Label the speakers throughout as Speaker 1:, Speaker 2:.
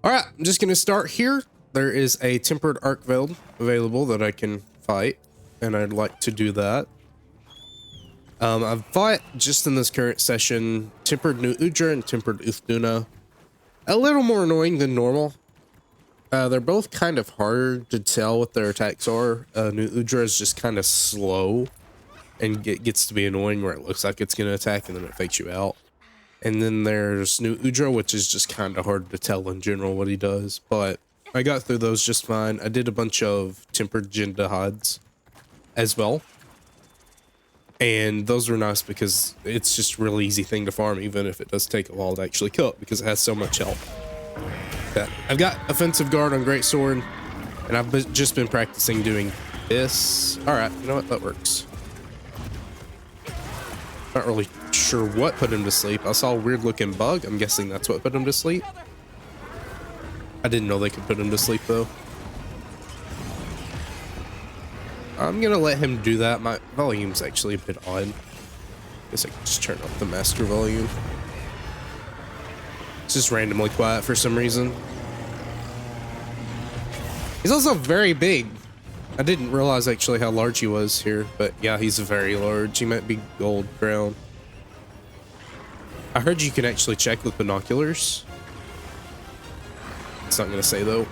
Speaker 1: All right, I'm just going to start here. There is a tempered Arkveld available that I can fight, and I'd like to do that. I've fought just in this current session tempered New Udra and tempered Uthduna. A little more annoying than normal. They're both kind of hard to tell what their attacks are. New Udra is just kind of slow and gets to be annoying where it looks like it's going to attack and then it fakes you out. And then there's New Udra, which is just kind of hard to tell in general what he does. But I got through those just fine. I did a bunch of tempered Jindahads as well. And those were nice because it's just a really easy thing to farm, even if it does take a while to actually cook, because it has so much health. I've got offensive guard on greatsword, and I've just been practicing doing this. All right, you know what? That works. Not really sure what put him to sleep. I saw a weird looking bug. I'm guessing that's what put him to sleep. I didn't know they could put him to sleep though. I'm gonna let him do that. My volume's actually a bit odd. Guess I can just turn up the master volume. It's just randomly quiet for some reason. He's also very big. I didn't realize actually how large he was here, but yeah, he's very large. He might be gold brown. I heard you can actually check with binoculars. It's not gonna say though.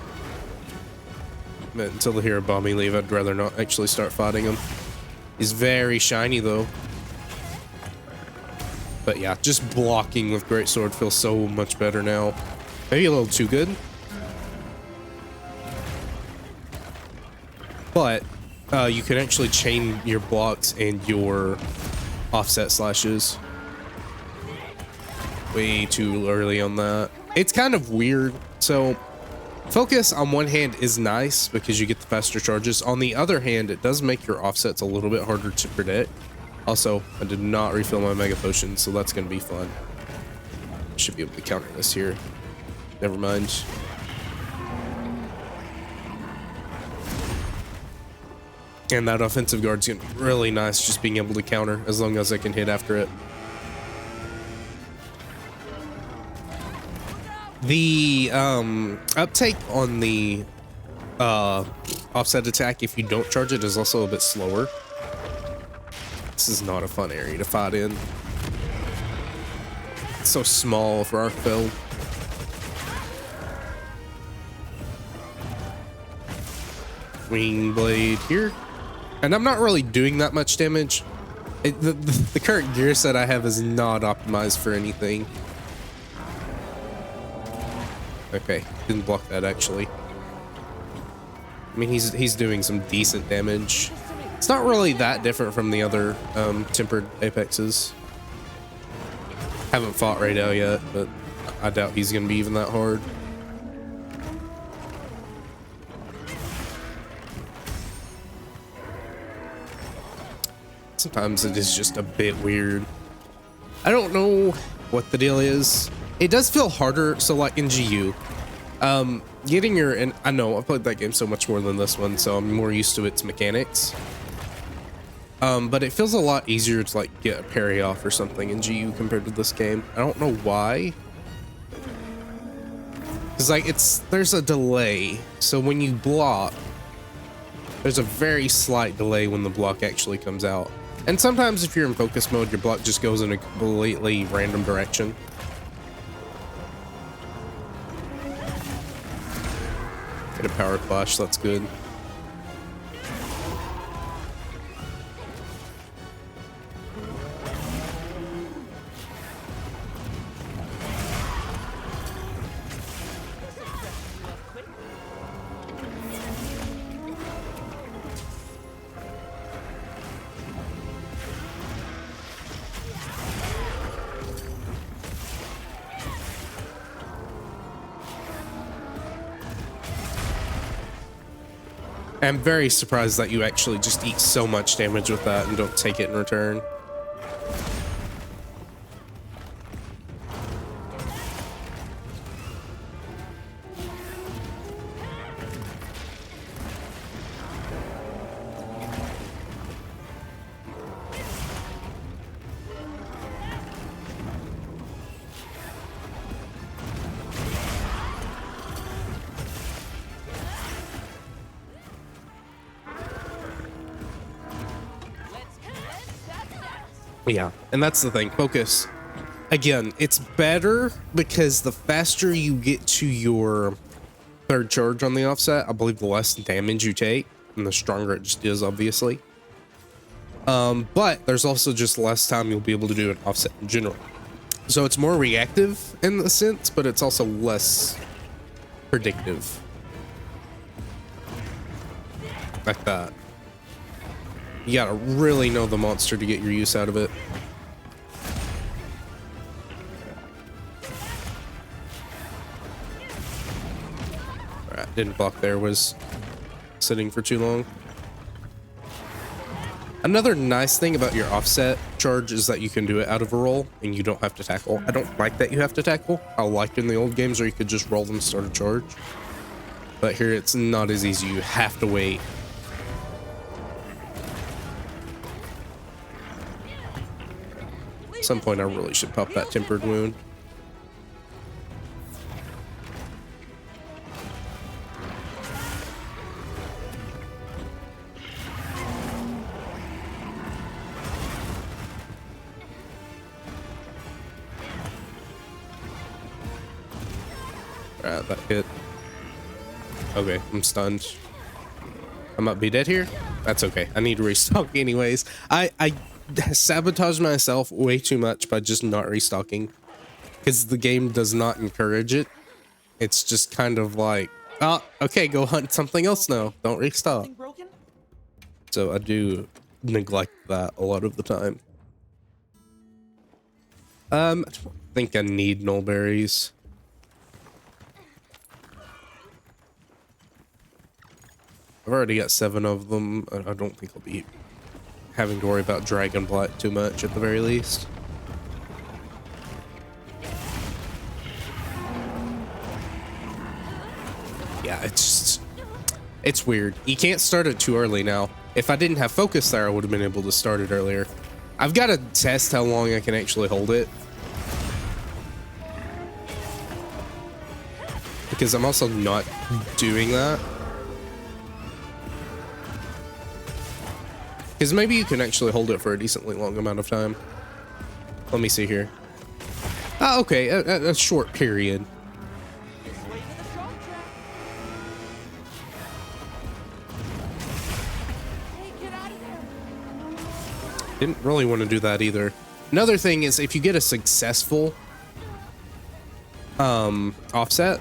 Speaker 1: But until they hear a bombing leave, I'd rather not actually start fighting him. He's very shiny though. But yeah, just blocking with greatsword feels so much better now. Maybe a little too good. But you can actually chain your blocks and your offset slashes. Way too early on that. It's kind of weird. So focus on one hand is nice because you get the faster charges. On the other hand, it does make your offsets a little bit harder to predict. Also, I did not refill my mega potion, so that's going to be fun. Should be able to counter this here. Never mind. And that offensive guard's going to be really nice just being able to counter as long as I can hit after it. The uptake on the offset attack, if you don't charge it, is also a bit slower. This is not a fun area to fight in. It's so small for Arkveld. Wing blade here. And I'm not really doing that much damage. The current gear set I have is not optimized for anything. Okay, didn't block that actually. I mean, he's doing some decent damage. It's not really that different from the other tempered apexes. Haven't fought Radel yet, but I doubt he's gonna be even that hard. Sometimes it is just a bit weird. I don't know what the deal is. It does feel harder. So like in GU, getting your, and I know I've played that game so much more than this one, so I'm more used to its mechanics. But it feels a lot easier to like get a parry off or something in GU compared to this game. I don't know why. Cause like there's a delay. So when you block, there's a very slight delay when the block actually comes out. And sometimes if you're in focus mode, your block just goes in a completely random direction. Get a power clash, that's good. I'm very surprised that you actually just eat so much damage with that and don't take it in return. Yeah, and that's the thing. Focus. Again, it's better because the faster you get to your third charge on the offset, I believe the less damage you take, and the stronger it just is, obviously. But there's also just less time you'll be able to do an offset in general. So it's more reactive in a sense, but it's also less predictive. Like that. You gotta really know the monster to get your use out of it. Alright, didn't block there, was sitting for too long. Another nice thing about your offset charge is that you can do it out of a roll and you don't have to tackle. I don't like that you have to tackle. I liked in the old games where you could just roll and start a charge. But here it's not as easy. You have to wait. At some point I really should pop that tempered wound. Alright, that hit. Okay, I'm stunned. I might be dead here. That's okay. I need to restock anyways. I sabotage myself way too much by just not restocking, because the game does not encourage it. It's just kind of like, oh, okay, go hunt something else now. Don't restock. So I do neglect that a lot of the time. I don't think I need null berries. I've already got 7 of them. I don't think I'll be having to worry about Dragon Blight too much at the very least. Yeah, it's weird. You can't start it too early now. If I didn't have focus there, I would have been able to start it earlier. I've got to test how long I can actually hold it, because I'm also not doing that. Because maybe you can actually hold it for a decently long amount of time. Let me see here. Oh, okay, a short period. Didn't really want to do that either. Another thing is, if you get a successful offset,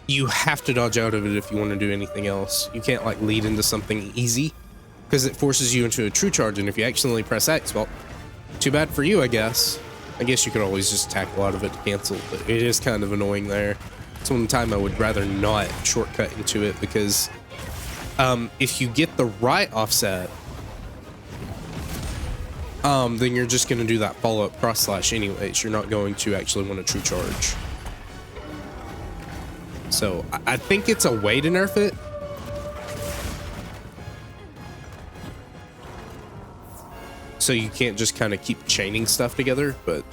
Speaker 1: you have to dodge out of it if you want to do anything else. You can't like lead into something easy, because it forces you into a true charge, and if you accidentally press X, well, too bad for you, I guess. I guess you could always just tackle out of it to cancel, but it is kind of annoying there. So one time I would rather not shortcut into it, because if you get the right offset, then you're just going to do that follow-up cross slash anyways. You're not going to actually want a true charge. So I think it's a way to nerf it. So you can't just kind of keep chaining stuff together, but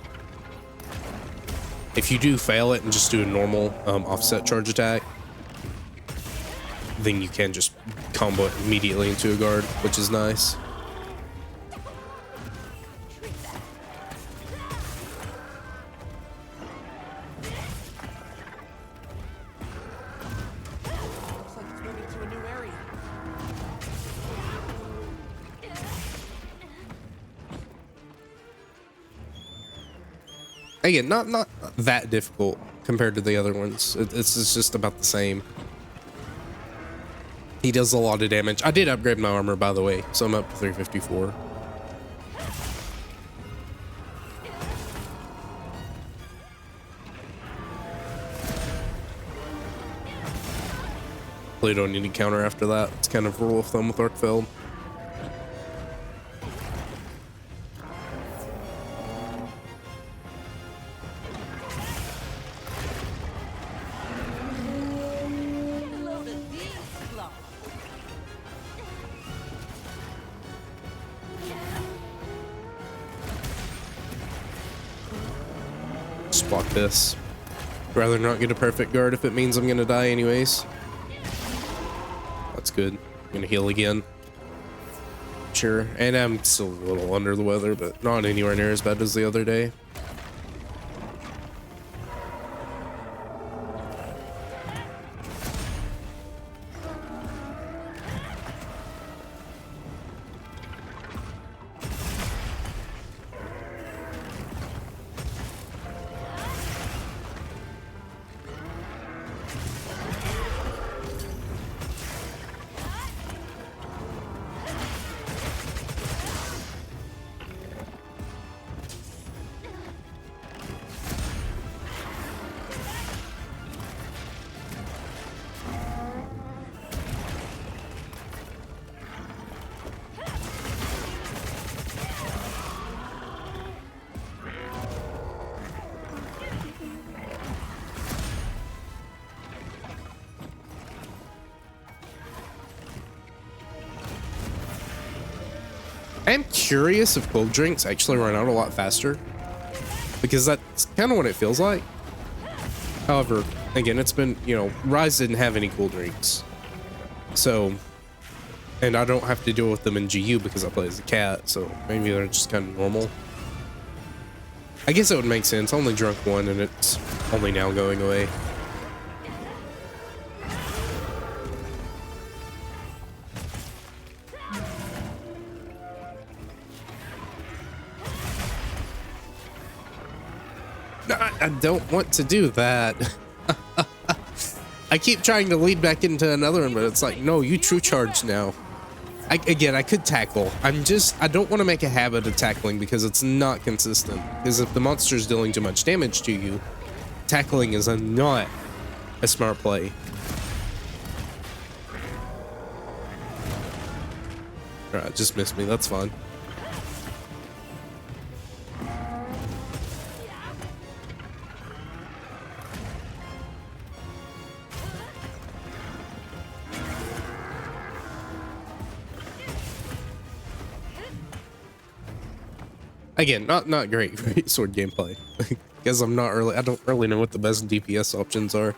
Speaker 1: if you do fail it and just do a normal offset charge attack, then you can just combo it immediately into a guard, which is nice. Again, not that difficult compared to the other ones. It's just about the same. He does a lot of damage. I did upgrade my armor, by the way, so I'm up to 354. Probably don't need to counter after that. It's kind of rule of thumb with Arkveld. Block this. Rather not get a perfect guard if it means I'm gonna die anyways. That's good. I'm gonna heal again. Sure, and I'm still a little under the weather, but not anywhere near as bad as the other day. I'm curious if cold drinks actually run out a lot faster, because that's kind of what it feels like. However, again, it's been, you know, Rise didn't have any cool drinks, so, and I don't have to deal with them in GU because I play as a cat, so maybe they're just kind of normal. I guess that would make sense. I only drunk one and it's only now going away. I don't want to do that. I keep trying to lead back into another one, but it's like, no, you true charge now. Again, I could tackle. I don't want to make a habit of tackling because it's not consistent. Because if the monster's dealing too much damage to you, tackling is not a smart play. Alright, just missed me. That's fine. Again, not great sword gameplay. Because I don't really know what the best DPS options are.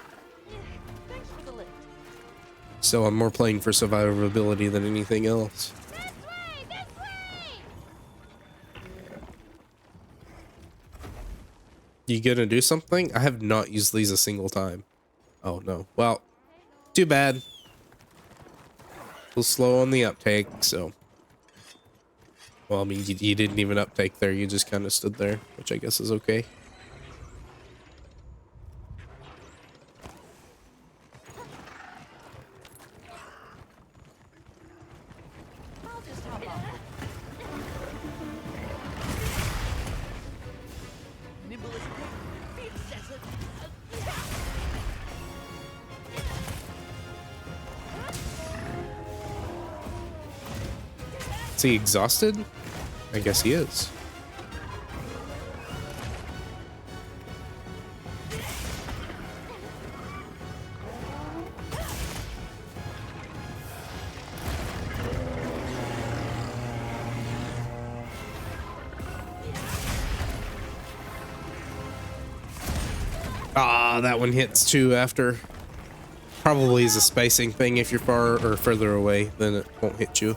Speaker 1: So I'm more playing for survivability than anything else. You gonna do something? I have not used these a single time. Oh no. Well, too bad. A little slow on the uptake, so. Well, I mean, you didn't even uptake there. You just kind of stood there, which I guess is okay. Is he exhausted? I guess he is. Ah, that one hits too after. Probably is a spacing thing. If you're far or further away, then it won't hit you.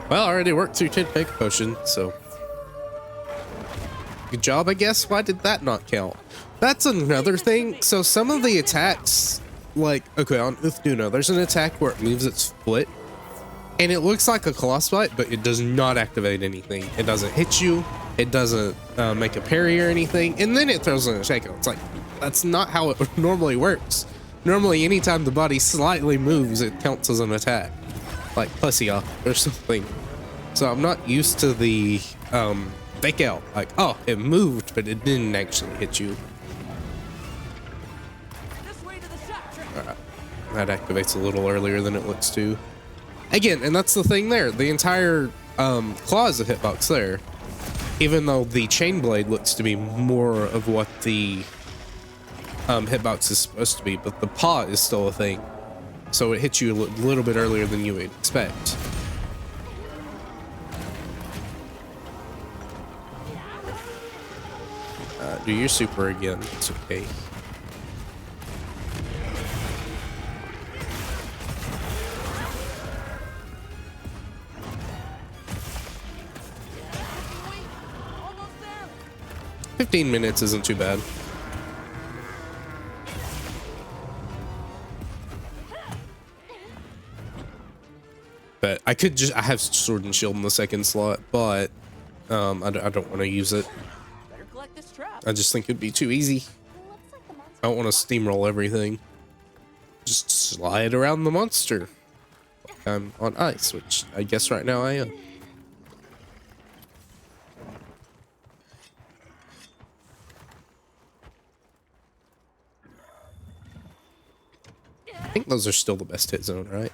Speaker 1: Well, I already worked through 10 Mega Potion, so. Good job, I guess. Why did that not count? That's another thing. So some of the attacks, like, okay, on Uthuna, there's an attack where it moves its foot, and it looks like a Colossus Bite, but it does not activate anything. It doesn't hit you. It doesn't make a parry or anything, and then it throws an attack. It's like, that's not how it normally works. Normally, anytime the body slightly moves, it counts as an attack. Like pussy off or something. So I'm not used to the fake out. Like, oh, it moved, but it didn't actually hit you. That activates a little earlier than it looks to. Again, and that's the thing there. The entire claw is a hitbox there. Even though the chain blade looks to be more of what the hitbox is supposed to be, but the paw is still a thing. So it hits you a little bit earlier than you would expect. Do your super again. It's okay. "15 minutes isn't too bad." But I could just, I have sword and shield in the second slot, but I don't want to use it. I just think it'd be too easy. I don't want to steamroll everything. Just slide around the monster. I'm on ice, which I guess right now I am. I think those are still the best hit zone, right?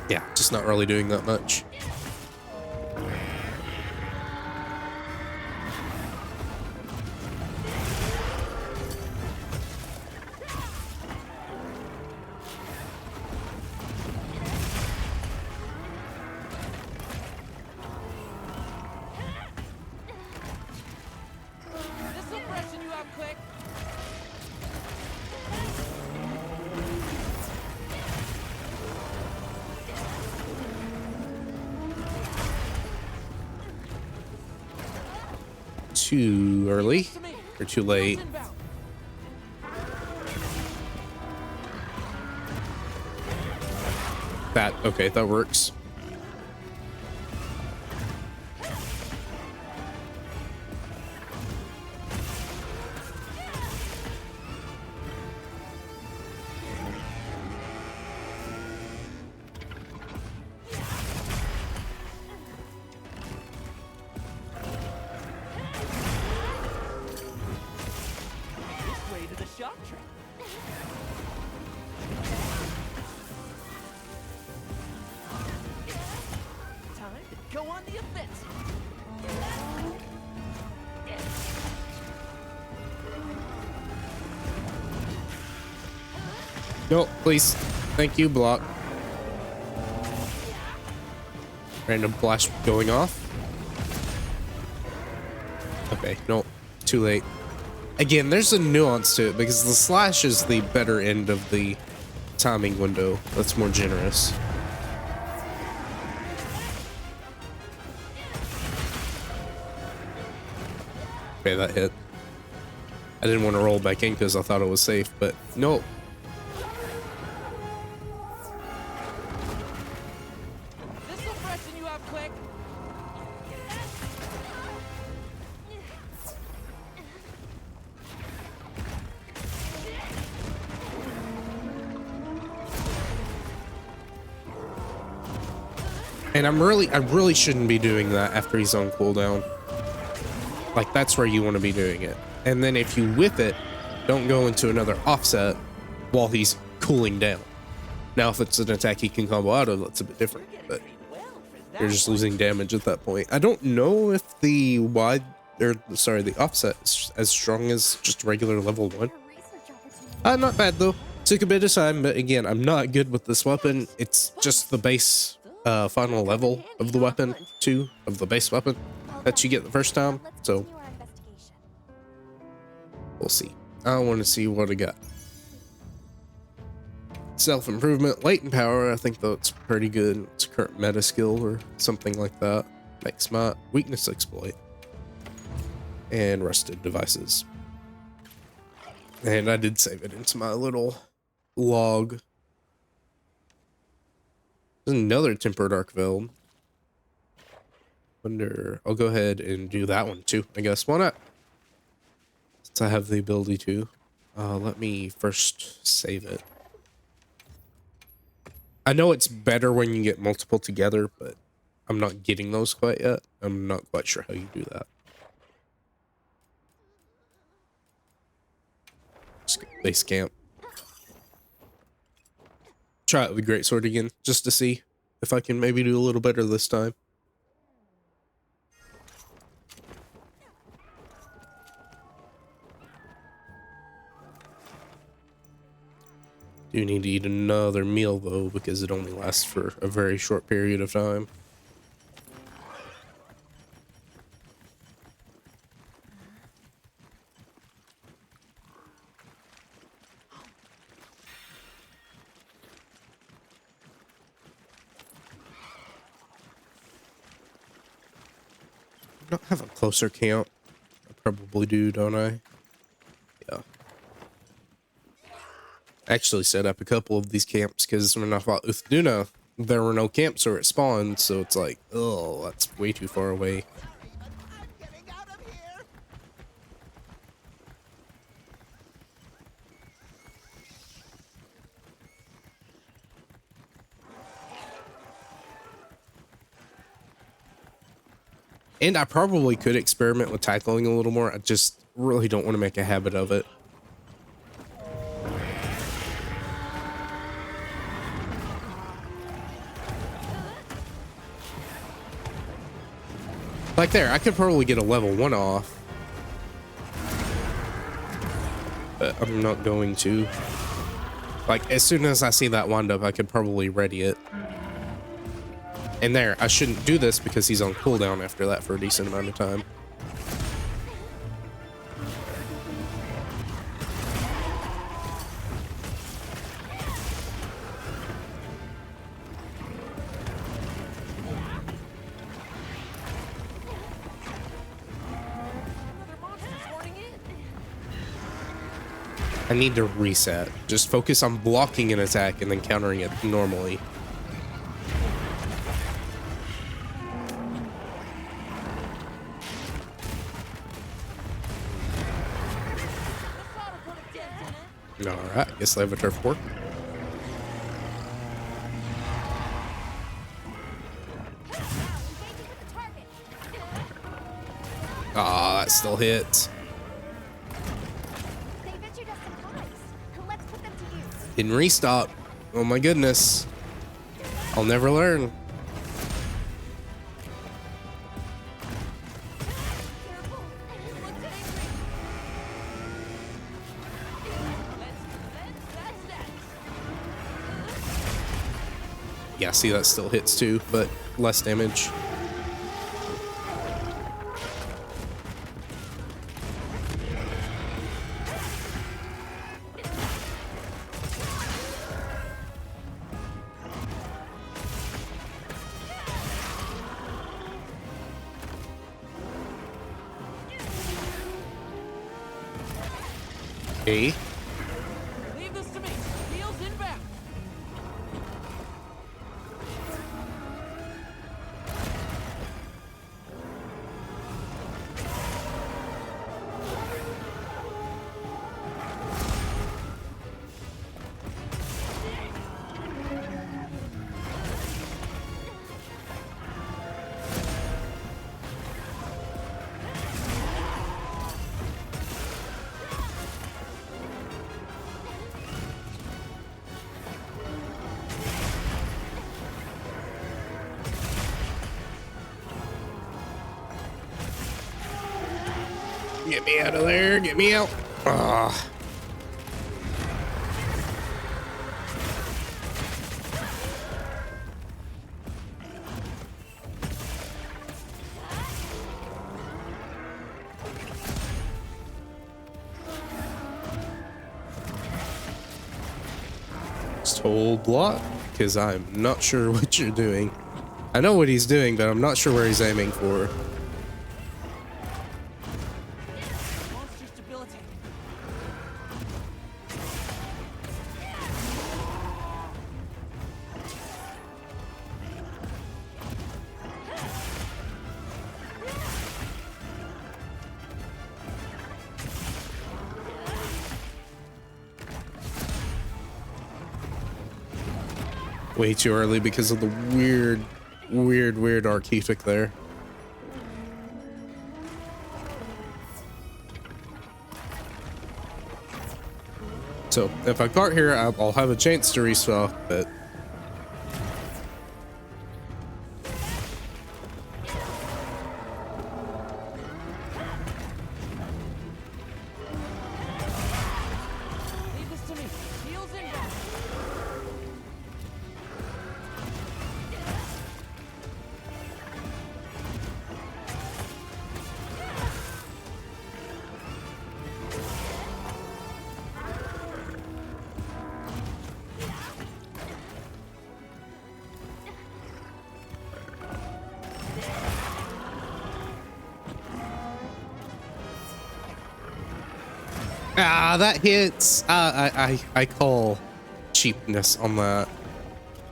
Speaker 1: Yeah, just not really doing that much. Too early or too late? That, okay, that works. No, please. Thank you, block. Random flash going off. Okay, no, too late. Again, there's a nuance to it because the slash is the better end of the timing window. That's more generous. Okay, that hit. I didn't want to roll back in because I thought it was safe, but no. And I really shouldn't be doing that after he's on cooldown. Like, that's where you want to be doing it. And then if you whip it, don't go into another offset while he's cooling down. Now, if it's an attack he can combo out of, that's a bit different, but you're just losing damage at that point. I don't know if the the offset is as strong as just regular level 1. Not bad though. Took a bit of time, but again, I'm not good with this weapon. It's just the base final level of the weapon, of the base weapon that you get the first time, so we'll see. I want to see what I got. Self-improvement, latent power, I think that's pretty good. It's a current meta skill or something like that. Next smite, weakness exploit, and rusted devices. And I did save it into my little log. There's another tempered Arkveld. Wonder, I'll go ahead and do that one too, I guess. Why not? Since I have the ability to. Let me first save it. I know it's better when you get multiple together, but I'm not getting those quite yet. I'm not quite sure how you do that. base camp. Try it with greatsword again, just to see if I can maybe do a little better this time. Do need to eat another meal though, because it only lasts for a very short period of time. I don't have a closer camp. I probably do, don't I? Yeah. Actually set up a couple of these camps because when I fought Uthduna, there were no camps or it spawned, so it's like, oh, that's way too far away. And I probably could experiment with tackling a little more. I just really don't want to make a habit of it. Like there, I could probably get a level 1 off. But I'm not going to. Like, as soon as I see that wind up, I could probably ready it. And there, I shouldn't do this because he's on cooldown after that for a decent amount of time. I need to reset. Just focus on blocking an attack and then countering it normally. Alright, I guess I have a turf war. Ah, that still hits. Didn't restock. Oh my goodness. I'll never learn. Yeah, see, that still hits too, but less damage. Okay.
Speaker 2: Leave this to me. Heels inbound.
Speaker 1: Get me out of there. Get me out. Ah. Just hold block, because I'm not sure what you're doing. I know what he's doing, but I'm not sure where he's aiming for. Way too early because of the weird archetype there. So if I cart here, I'll have a chance to restock, but
Speaker 2: Leave this to me. Shields inbound.
Speaker 1: that hits. I call cheapness on that.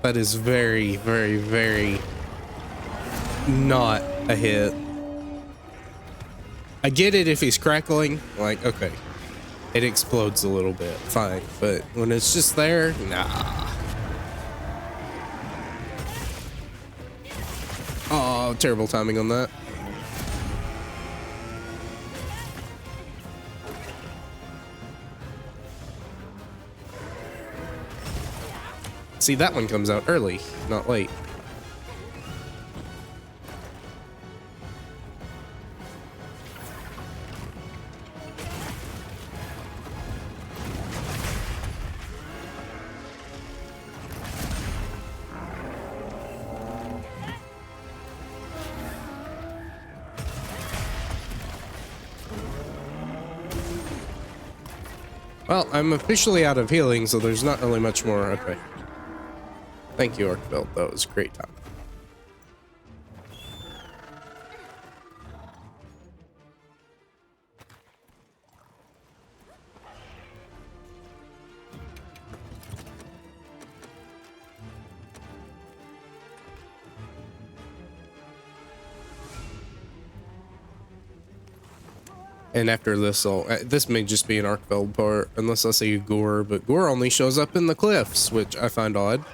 Speaker 1: That is very, very, very not a hit. I get it if he's crackling, like, okay, it explodes a little bit, fine, but when it's just there, nah. Oh, terrible timing on that. See, that one comes out early, not late. Well, I'm officially out of healing, so there's not really much more. Okay. Thank you, Arkveld. That was a great time. And after this, this may just be an Arkveld part, unless I see Gore, but Gore only shows up in the cliffs, which I find odd.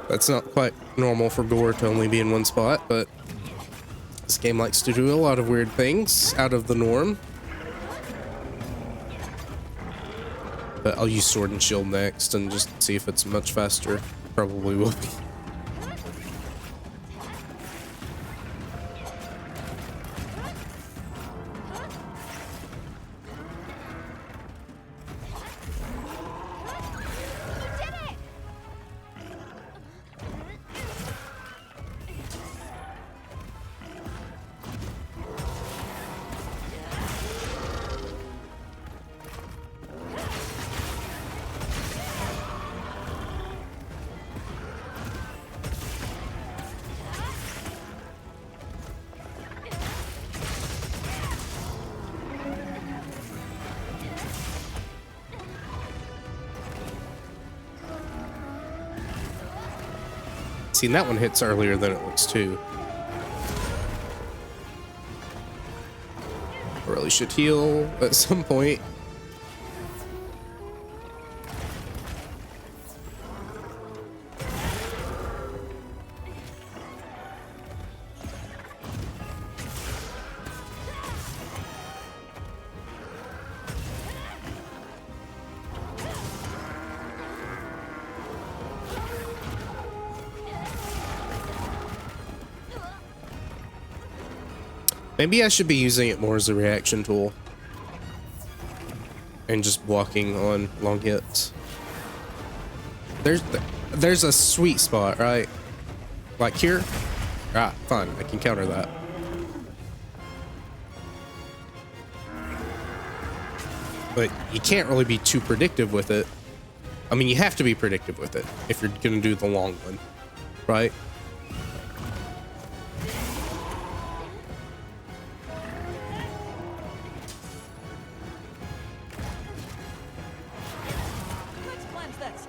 Speaker 1: That's not quite normal for Gore to only be in one spot, but this game likes to do a lot of weird things out of the norm. But I'll use Sword and Shield next and just see if it's much faster. Probably will be. See, that one hits earlier than it looks too. I really should heal at some point. Maybe I should be using it more as a reaction tool and just blocking on long hits. There's a sweet spot, right? Like here? Ah, fine, I can counter that. But you can't really be too predictive with it. I mean, you have to be predictive with it if you're gonna do the long one, right?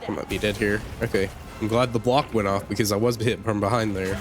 Speaker 1: I might be dead here. Okay. I'm glad the block went off because I was hit from behind there.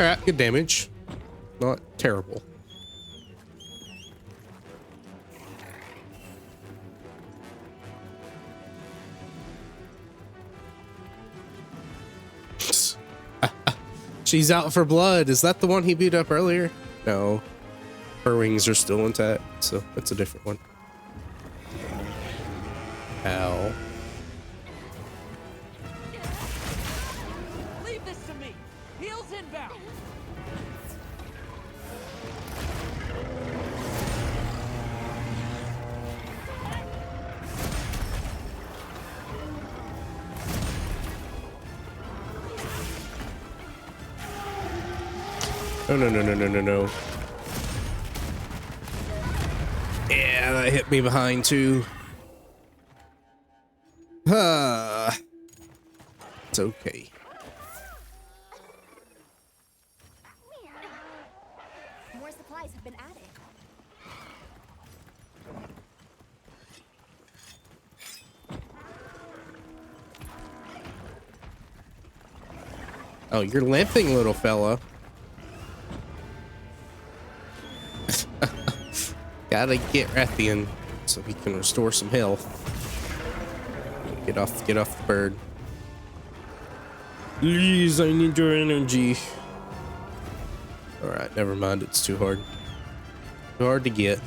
Speaker 1: Alright, good damage. Not terrible. She's out for blood. Is that the one he beat up earlier? No. Her wings are still intact, so that's a different one. Ow.
Speaker 2: Leave this to me. Heels inbound.
Speaker 1: No, no, no, no, no, no, no. Yeah, that hit me behind too. It's okay.
Speaker 3: More supplies have been added.
Speaker 1: Oh, you're limping, little fella. Gotta get Rathian so he can restore some health. Get off the bird. Please, I need your energy. Alright, never mind, it's too hard. Too hard to get.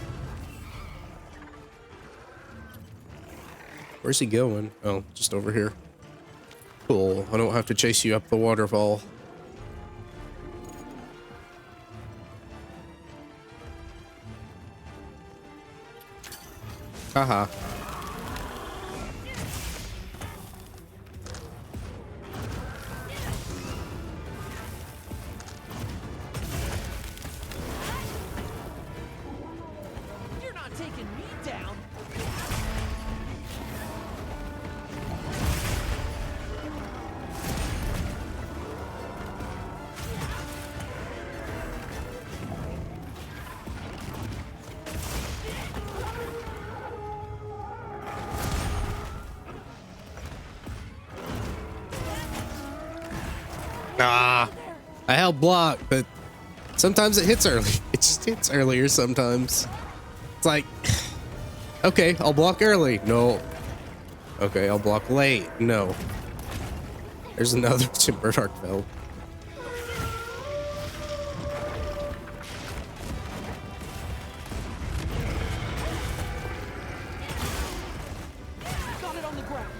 Speaker 1: Where's he going? Oh, just over here. Cool, I don't have to chase you up the waterfall. Haha.
Speaker 2: You're not taking me down.
Speaker 1: Ah, I held block, but sometimes it hits early. It just hits earlier sometimes. It's like, okay, I'll block early. No. Okay, I'll block late. No. There's another Timbered Arkveld.
Speaker 2: Got it on the ground.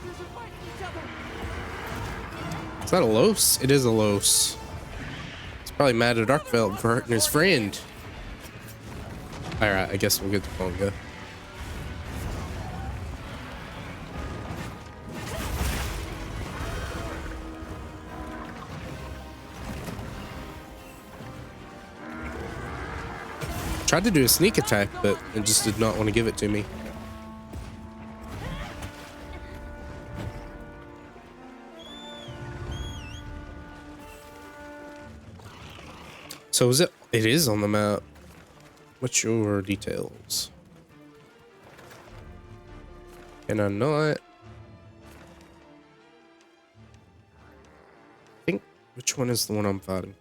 Speaker 2: These are fighting each other.
Speaker 1: Is that a Los? It is a Los. He's probably mad at Arkveld for hurting his friend. Alright, I guess we'll get the Ponga. Tried to do a sneak attack, but it just did not want to give it to me. So is it? It is on the map. What's your details? Can I not? I think, which one is the one I'm fighting?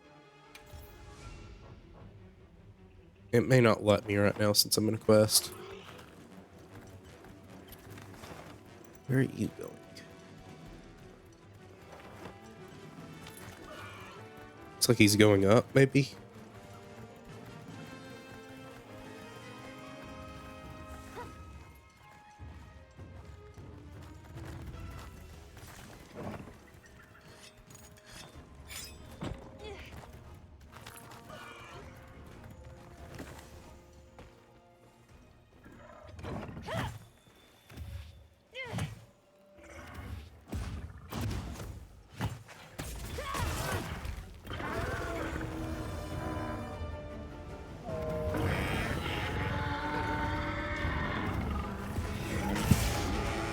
Speaker 1: It may not let me right now since I'm in a quest. Where are you going? Looks like he's going up, maybe?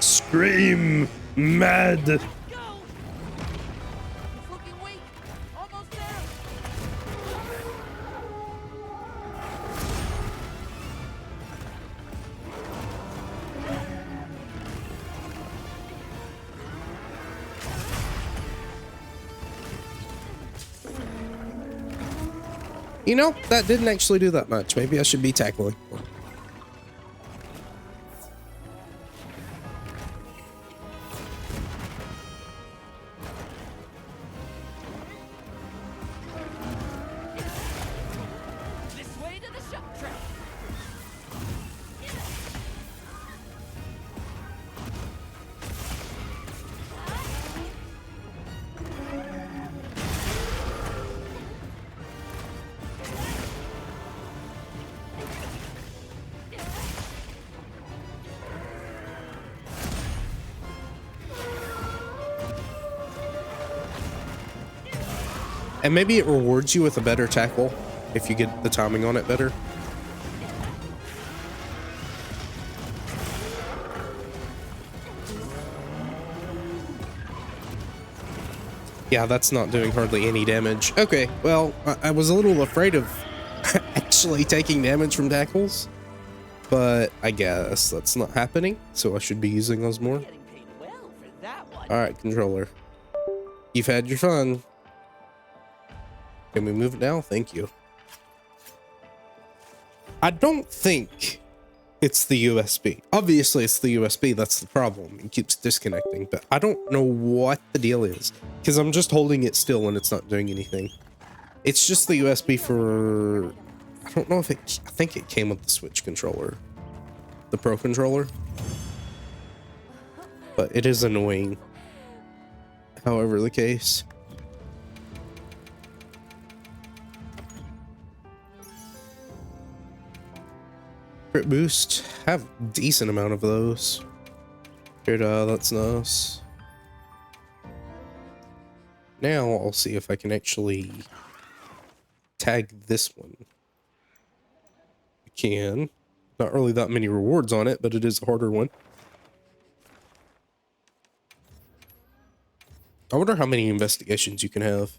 Speaker 1: Scream mad.
Speaker 2: Go! It's looking weak. Almost there.
Speaker 1: You know, that didn't actually do that much. Maybe I should be tackling.
Speaker 2: This way to the shop track.
Speaker 1: And maybe it rewards you with a better tackle if you get the timing on it better. Yeah, that's not doing hardly any damage. Okay, well, I was a little afraid of actually taking damage from tackles, but I guess that's not happening, so I should be using those more.
Speaker 2: Getting paid well for that one.
Speaker 1: All right, controller. You've had your fun. Can we move it now? Thank you. I don't think it's the USB. Obviously, it's the USB. That's the problem. It keeps disconnecting, but I don't know what the deal is because I'm just holding it still and it's not doing anything. It's just the USB for... I don't know if it... I think it came with the Switch controller. The Pro controller. But it is annoying. However the case. Crit boost, have decent amount of those. Good, that's nice. Now I'll see if I can actually tag this one. I can. Not really that many rewards on it, but it is a harder one. I wonder how many investigations you can have.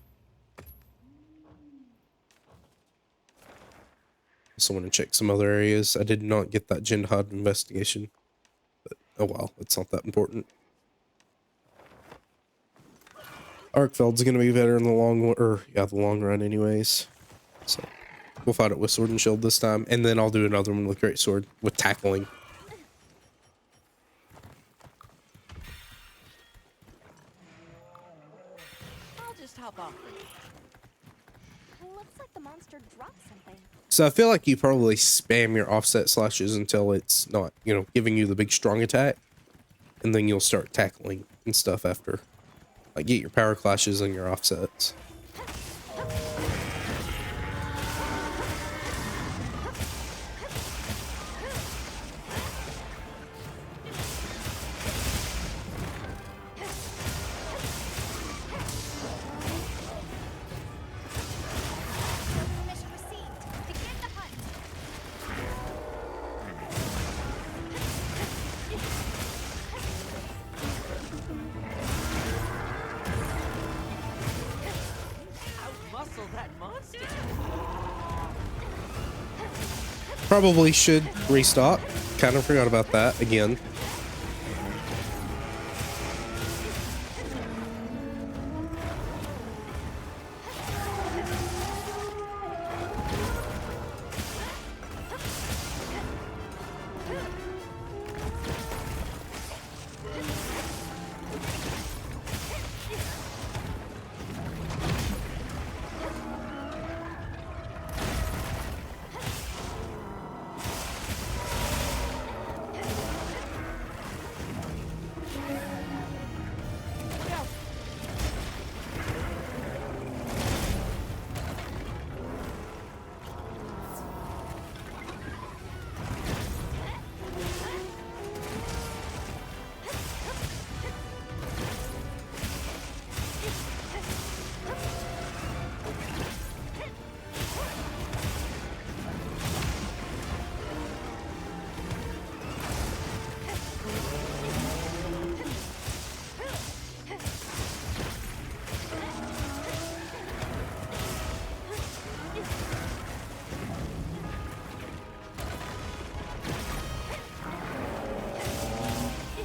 Speaker 1: Also want to check some other areas. I did not get that Jihad investigation, but oh well, it's not that important. Arkveld's gonna be better in the long run anyways. So we'll fight it with sword and shield this time, and then I'll do another one with great sword with tackling.
Speaker 2: I'll just hop off.
Speaker 3: Looks like the monster dropped something.
Speaker 1: So I feel like you probably spam your offset slashes until it's not, you know, giving you the big strong attack. And then you'll start tackling and stuff after. Like get your power clashes and your offsets.
Speaker 3: Mission received. Begin the hunt.
Speaker 2: Outmuscle that monster.
Speaker 1: Probably should restock. Kind of forgot about that again.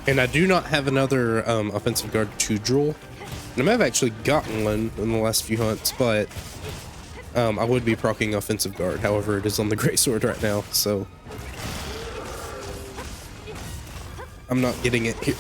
Speaker 1: And I do not have another offensive guard to draw. And I may have actually gotten one in the last few hunts, but I would be proccing offensive guard, however, it is on the greatsword right now, so I'm not getting it here.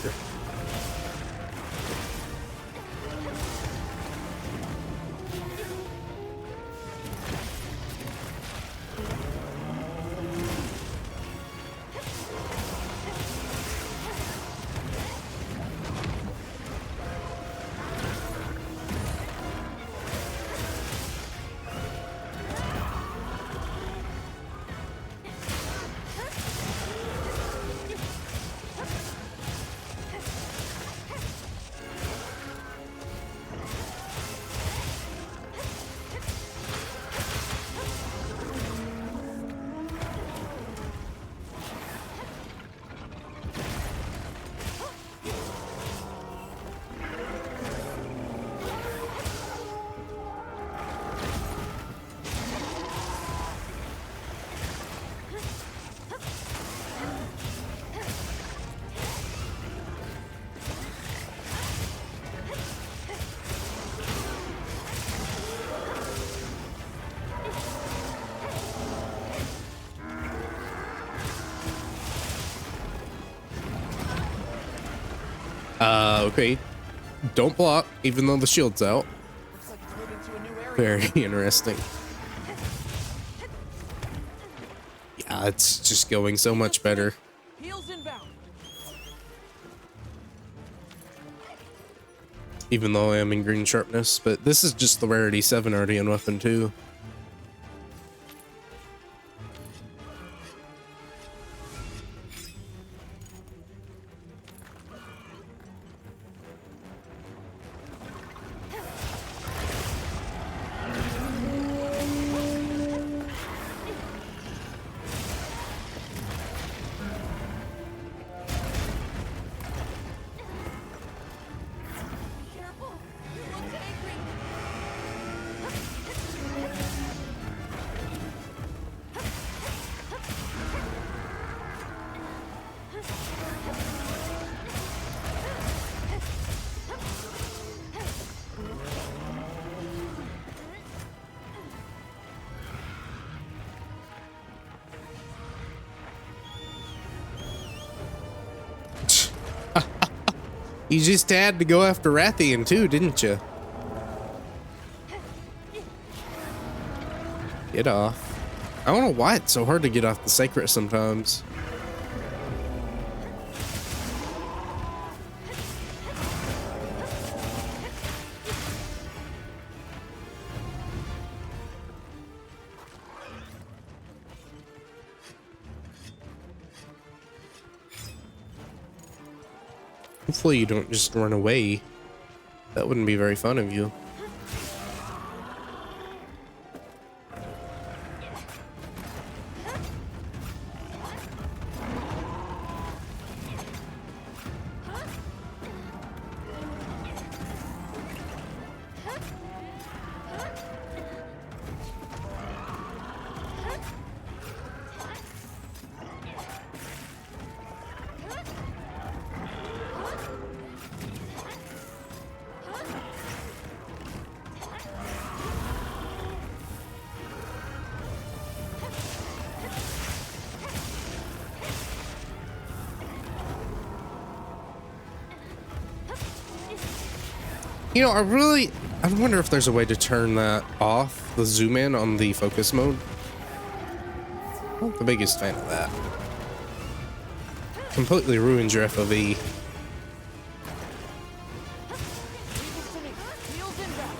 Speaker 1: Okay. Don't block, even though the shield's out.
Speaker 2: Looks like it's moving to a new area.
Speaker 1: Very interesting. Yeah, it's just going so much better.
Speaker 2: Heels inbound.
Speaker 1: Even though I am in green sharpness, but this is just the rarity 7 already in weapon 2.
Speaker 2: Careful. He looks angry.
Speaker 1: You just had to go after Rathian too, didn't you? Get off. I don't know why it's so hard to get off the sacred sometimes. Hopefully you don't just run away. That wouldn't be very fun of you. You know, I wonder if there's a way to turn that off, the zoom in on the focus mode. I'm not the biggest fan of that. Completely ruins your FOV.
Speaker 2: Leave this to me. Heels inbound.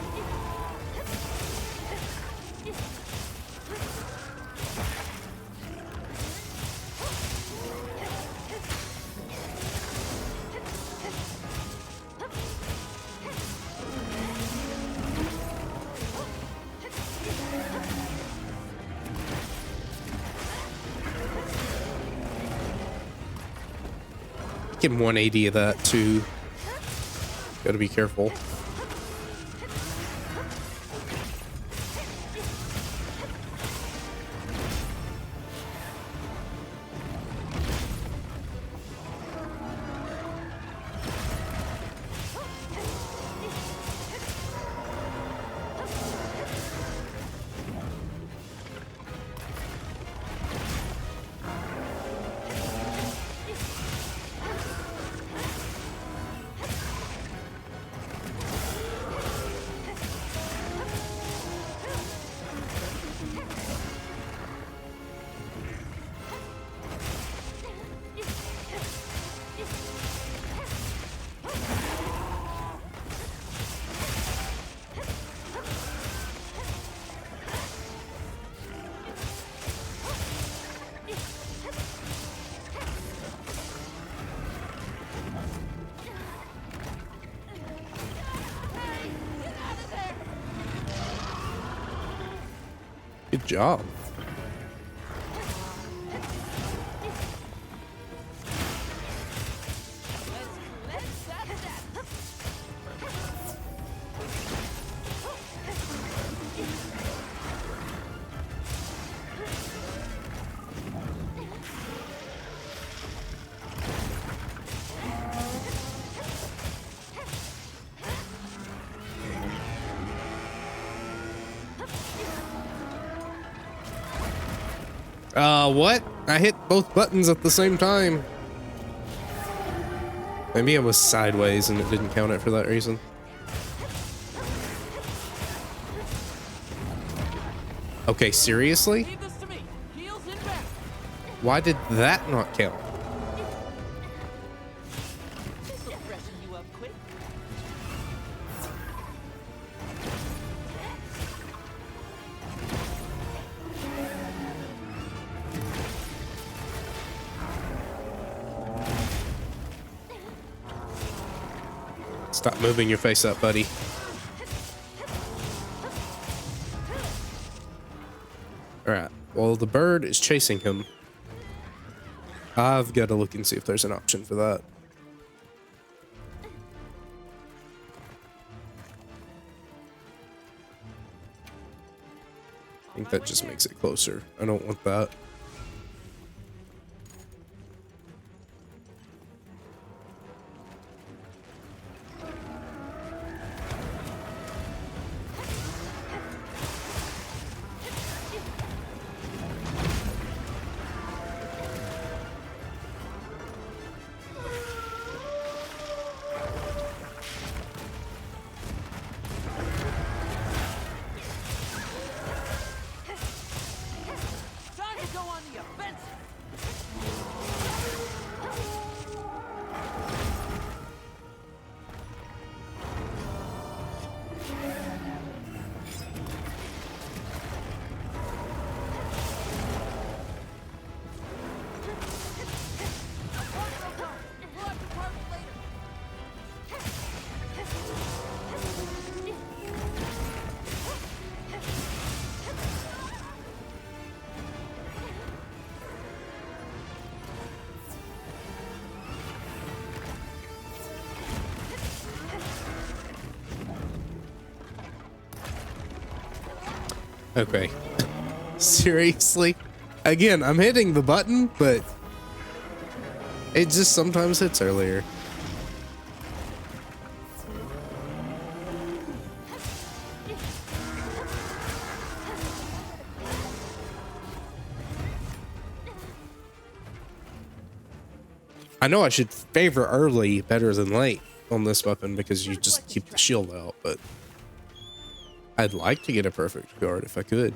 Speaker 1: Getting 180 of that too. Gotta be careful. Good job. What? I hit both buttons at the same time. Maybe I was sideways and it didn't count it for that reason. Okay, seriously?
Speaker 2: Leave this to me. Heels inbound.
Speaker 1: Why did that not count?
Speaker 2: This'll freshen you up quick.
Speaker 1: Stop moving your face up, buddy. Alright, well, the bird is chasing him. I've got to look and see if there's an option for that. I think that just makes it closer. I don't want that.
Speaker 2: Time to go on the offensive. We'll have to party later.
Speaker 1: Okay. Seriously? Again, I'm hitting the button, but it just sometimes hits earlier. I know I should favor early better than late on this weapon because you just keep the shield out, but I'd like to get a perfect guard if I could.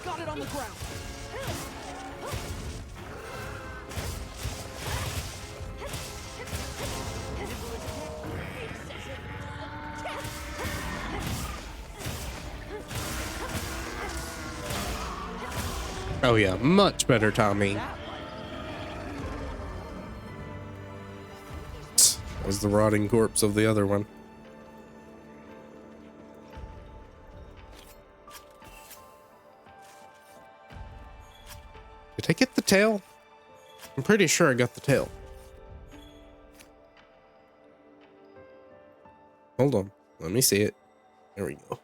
Speaker 2: Got it on the ground.
Speaker 1: Oh yeah, much better timing. That was the rotting corpse of the other one. Did I get the tail? I'm pretty sure I got the tail. Hold on. Let me see it. There we go.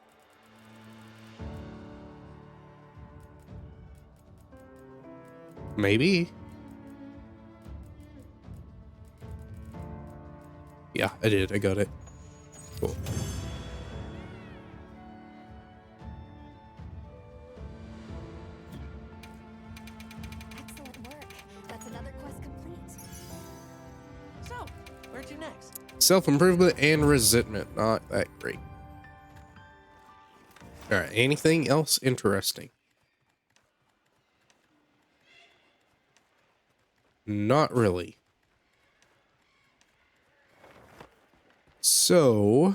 Speaker 1: Maybe. Yeah, I did. I got it. Cool.
Speaker 2: next?
Speaker 1: Self-improvement and resentment. Not that great. All right. Anything else interesting? Not really. So,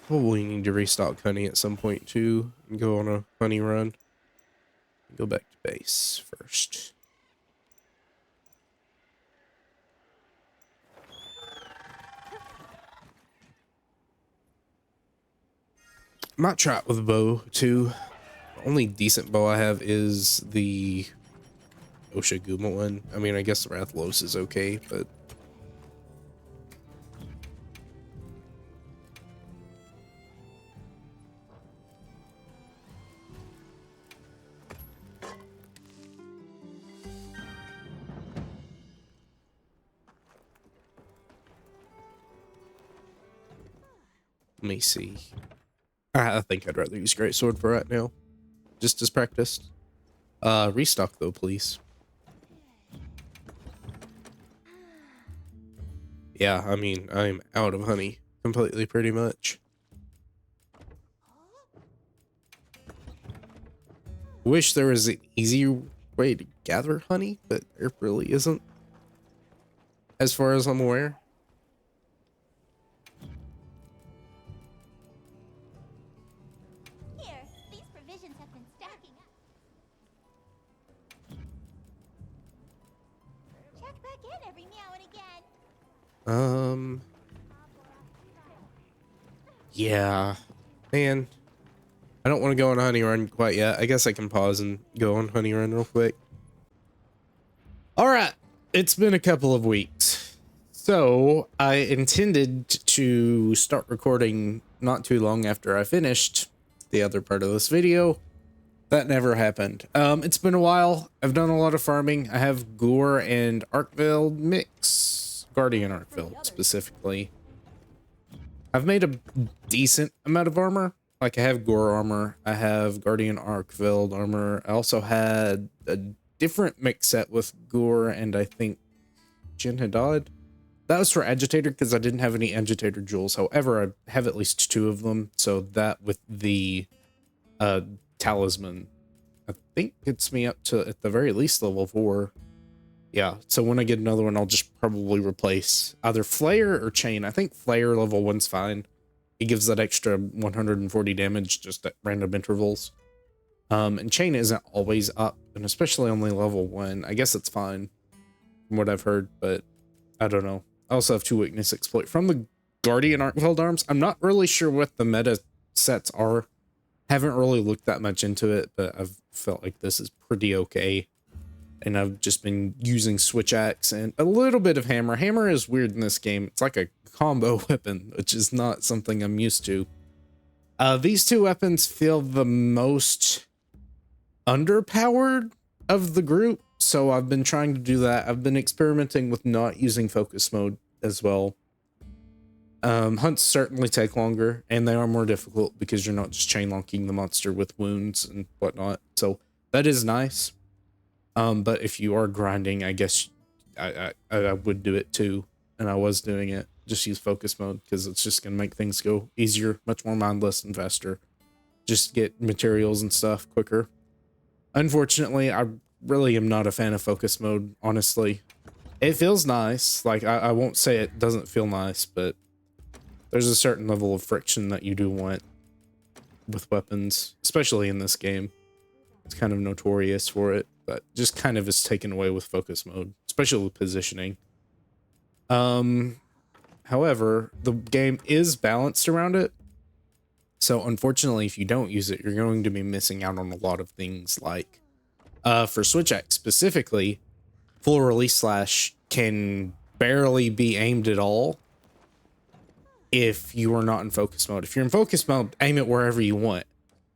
Speaker 1: we need to restock honey at some point too, and go on a honey run. Go back to base first. Might try it with a bow too. The only decent bow I have is the Oshaguma one. I mean, I guess the Rathlos is okay, but let me see. I think I'd rather use Greatsword for right now. Just as practiced. Restock though, please. Yeah, I mean, I'm out of honey completely pretty much. Wish there was an easier way to gather honey, but there really isn't. As far as I'm aware.
Speaker 3: Here, these provisions have been stacking up. Check back in every meow and again.
Speaker 1: Yeah. Man. I don't want to go on a honey run quite yet. I guess I can pause and go on honey run real quick. Alright. It's been a couple of weeks. So, I intended to start recording not too long after I finished the other part of this video. That never happened. It's been a while. I've done a lot of farming. I have Gore and Arkveld mix. Guardian Arkveld, specifically. I've made a decent amount of armor. Like, I have Gore armor. I have Guardian Arkveld armor. I also had a different mix set with Gore and I think Jin Haddad. That was for Agitator because I didn't have any Agitator jewels. However, I have at least 2 of them. So that with the talisman, I think gets me up to at the very least level 4. Yeah, so when I get another one, I'll just probably replace either Flare or Chain. I think Flare level 1's fine. It gives that extra 140 damage just at random intervals. And Chain isn't always up, and especially only level 1. I guess it's fine from what I've heard, but I don't know. I also have 2 weakness exploit from the Guardian Arkveld arms. I'm not really sure what the meta sets are. Haven't really looked that much into it, but I've felt like this is pretty okay. And I've just been using switch axe and a little bit of hammer. Hammer is weird in this game. It's like a combo weapon, which is not something I'm used to. These 2 weapons feel the most underpowered of the group, so I've been trying to do that. I've been experimenting with not using focus mode as well. Hunts certainly take longer, and they are more difficult because you're not just chain locking the monster with wounds and whatnot. So that is nice. But if you are grinding, I guess I would do it too, and I was doing it. Just use focus mode because it's just gonna make things go easier, much more mindless and faster. Just get materials and stuff quicker. Unfortunately, I really am not a fan of focus mode, honestly. It feels nice. Like, I won't say it doesn't feel nice, but there's a certain level of friction that you do want with weapons, especially in this game. It's kind of notorious for it, but just kind of is taken away with focus mode, especially with positioning. However, the game is balanced around it. So unfortunately, if you don't use it, you're going to be missing out on a lot of things like, for Switch Axe specifically, full release slash can barely be aimed at all if you are not in focus mode. If you're in focus mode, aim it wherever you want.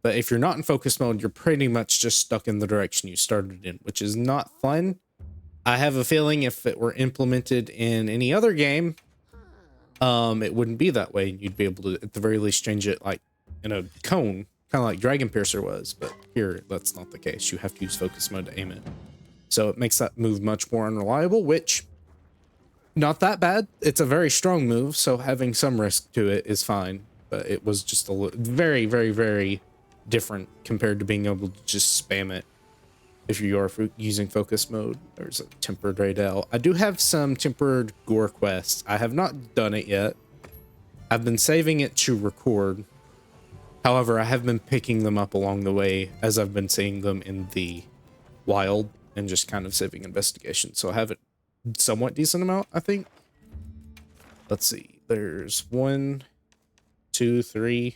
Speaker 1: But if you're not in focus mode, you're pretty much just stuck in the direction you started in, which is not fun. I have a feeling if it were implemented in any other game, it wouldn't be that way. You'd be able to, at the very least, change it like in a cone, kind of like Dragon Piercer was. But here, that's not the case. You have to use focus mode to aim it. So it makes that move much more unreliable, which not that bad. It's a very strong move, so having some risk to it is fine. But it was just very, very, very different compared to being able to just spam it if you are using focus mode. There's a tempered Raydell. I do have some tempered Gore quests. I have not done it yet. I've been saving it to record. However, I have been picking them up along the way as I've been seeing them in the wild and just kind of saving investigation. So I have a somewhat decent amount, I think. Let's see. There's 1, 2, 3.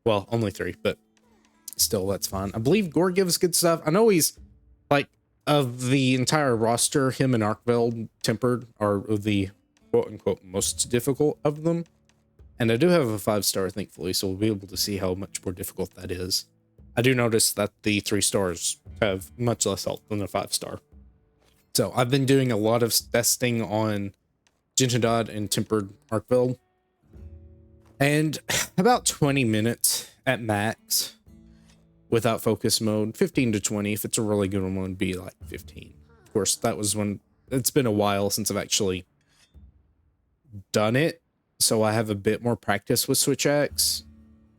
Speaker 1: Well, only 3, but still, that's fine. I believe Gore gives good stuff. I know he's, like, of the entire roster, him and Arkveld tempered are the quote-unquote most difficult of them. And I do have a 5-star, thankfully, so we'll be able to see how much more difficult that is. I do notice that the 3 stars have much less health than the 5-star. So I've been doing a lot of testing on Gentadod and tempered Arkveld. And about 20 minutes at max without focus mode, 15 to 20. If it's a really good one, would be like 15. Of course, that was when it's been a while since I've actually done it. So I have a bit more practice with switch axe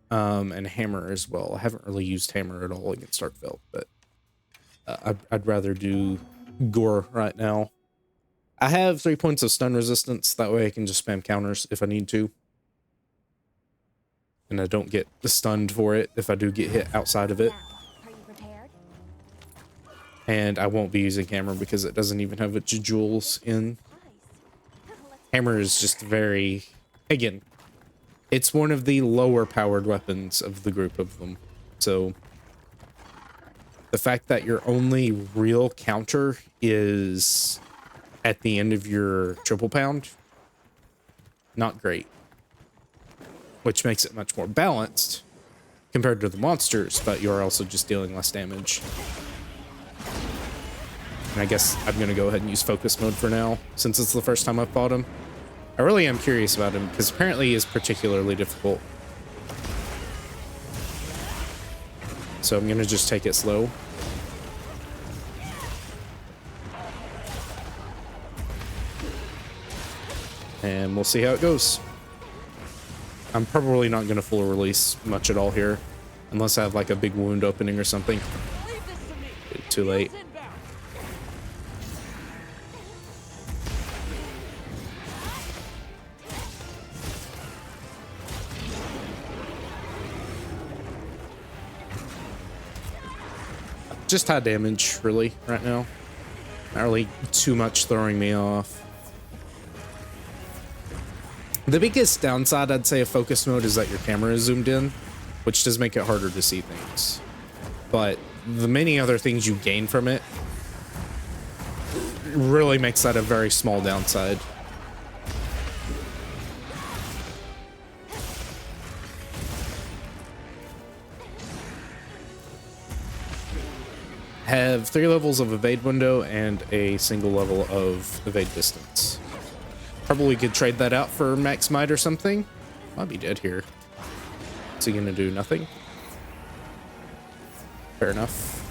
Speaker 1: and hammer as well. I haven't really used hammer at all against Arkveld, but I'd rather do Gore right now. I have 3 points of stun resistance. That way I can just spam counters if I need to. And I don't get stunned for it if I do get hit outside of it.
Speaker 3: Are you prepared?
Speaker 1: And I won't be using hammer because it doesn't even have its jewels in. Hammer is just very... Again, it's one of the lower powered weapons of the group of them. So the fact that your only real counter is at the end of your triple pound, not great. Which makes it much more balanced compared to the monsters, but you're also just dealing less damage. And I guess I'm going to go ahead and use focus mode for now, since it's the first time I've fought him. I really am curious about him, because apparently he is particularly difficult. So I'm going to just take it slow. And we'll see how it goes. I'm probably not going to full release much at all here, unless I have like a big wound opening or something. Too late. Just high damage, really, right now. Not really too much throwing me off. The biggest downside, I'd say, of focus mode is that your camera is zoomed in, which does make it harder to see things. But the many other things you gain from it really makes that a very small downside. Have 3 levels of evade window and a single level of evade distance. Probably could trade that out for max might or something. Might be dead here. Is he gonna do nothing? Fair enough.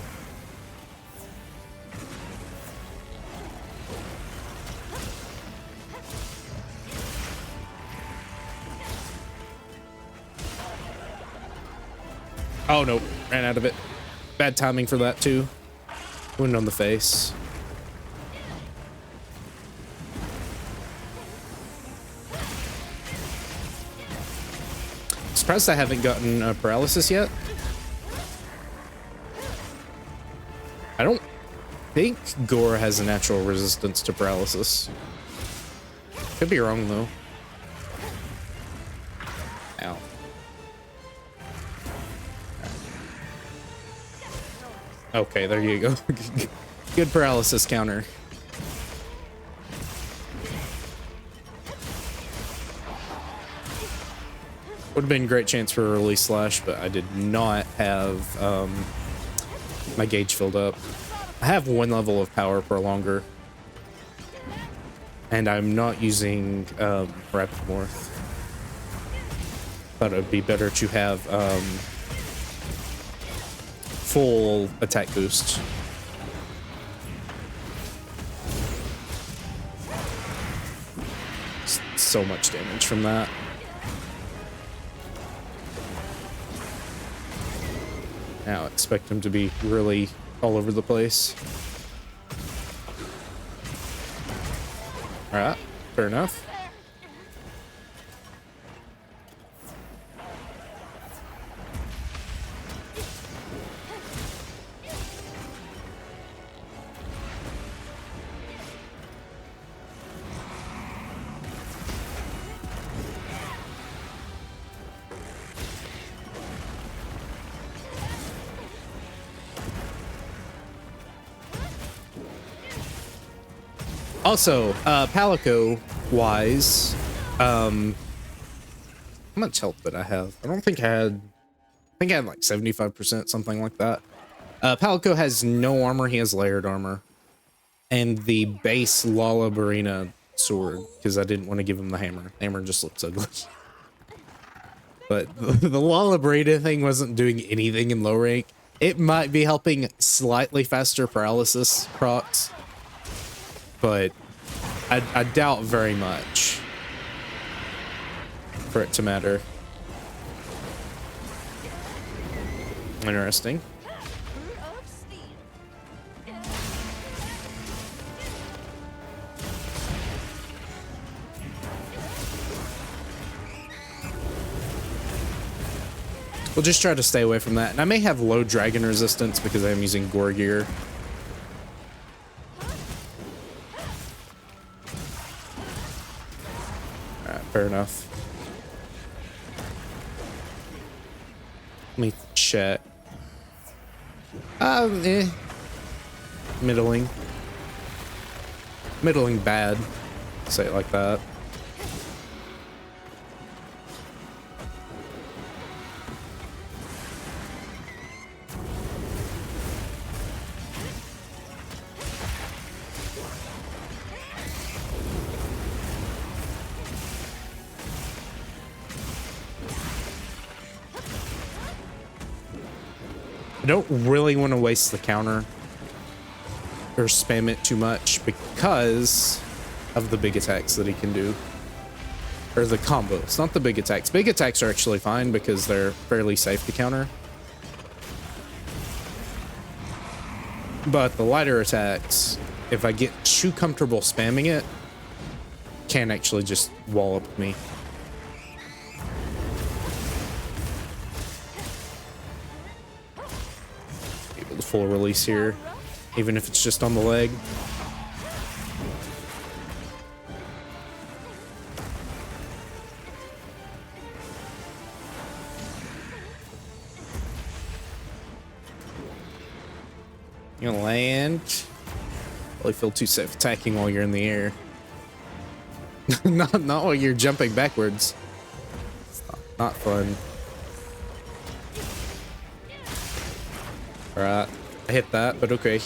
Speaker 1: Oh no, ran out of it. Bad timing for that too. Wound on the face. Surprised I haven't gotten paralysis yet. I don't think Gore has a natural resistance to paralysis. Could be wrong though. Ow. Okay, there you go. Good paralysis counter. Would have been a great chance for a release slash, but I did not have my gauge filled up. I have 1 level of power per longer. And I'm not using Rapid Morph. Thought it would be better to have full attack boost. so much damage from that. Now expect him to be really all over the place. Alright, fair enough. Also, Palico wise, how much health did I have? I don't think I had, I think I had like 75%, something like that. Palico has no armor, he has layered armor. And the base Lalabarina sword, because I didn't want to give him the hammer. Hammer just looks ugly. But the Lalabarina thing wasn't doing anything in low rank. It might be helping slightly faster paralysis procs, but I doubt very much for it to matter. Interesting. We'll just try to stay away from that. And I may have low dragon resistance because I am using Gore gear. Alright, fair enough. Let me check. Middling. Middling bad. Say it like that. I don't really want to waste the counter or spam it too much because of the big attacks that he can do. Or the combos, not the big attacks. Big attacks are actually fine because they're fairly safe to counter. But the lighter attacks, if I get too comfortable spamming it, can actually just wallop me. Able to full release here, even if it's just on the leg. You gonna land? Probably feel too safe attacking while you're in the air. not while you're jumping backwards. It's not fun. Alright, I hit that, but okay.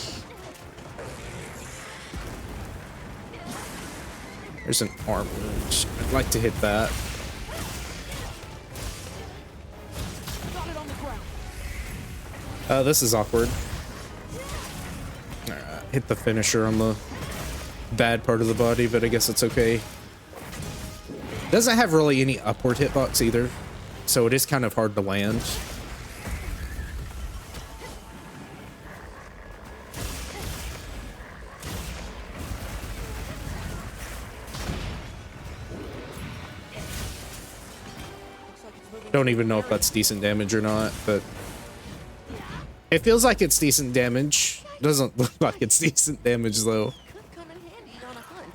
Speaker 1: There's an armor. I'd like to hit that. This is awkward. Alright, hit the finisher on the bad part of the body, but I guess it's okay. Doesn't have really any upward hitbox either, so it is kind of hard to land. Don't even know if that's decent damage or not, but it feels like it's decent damage. Doesn't look like it's decent damage though.
Speaker 2: Could come in handy on a hunt.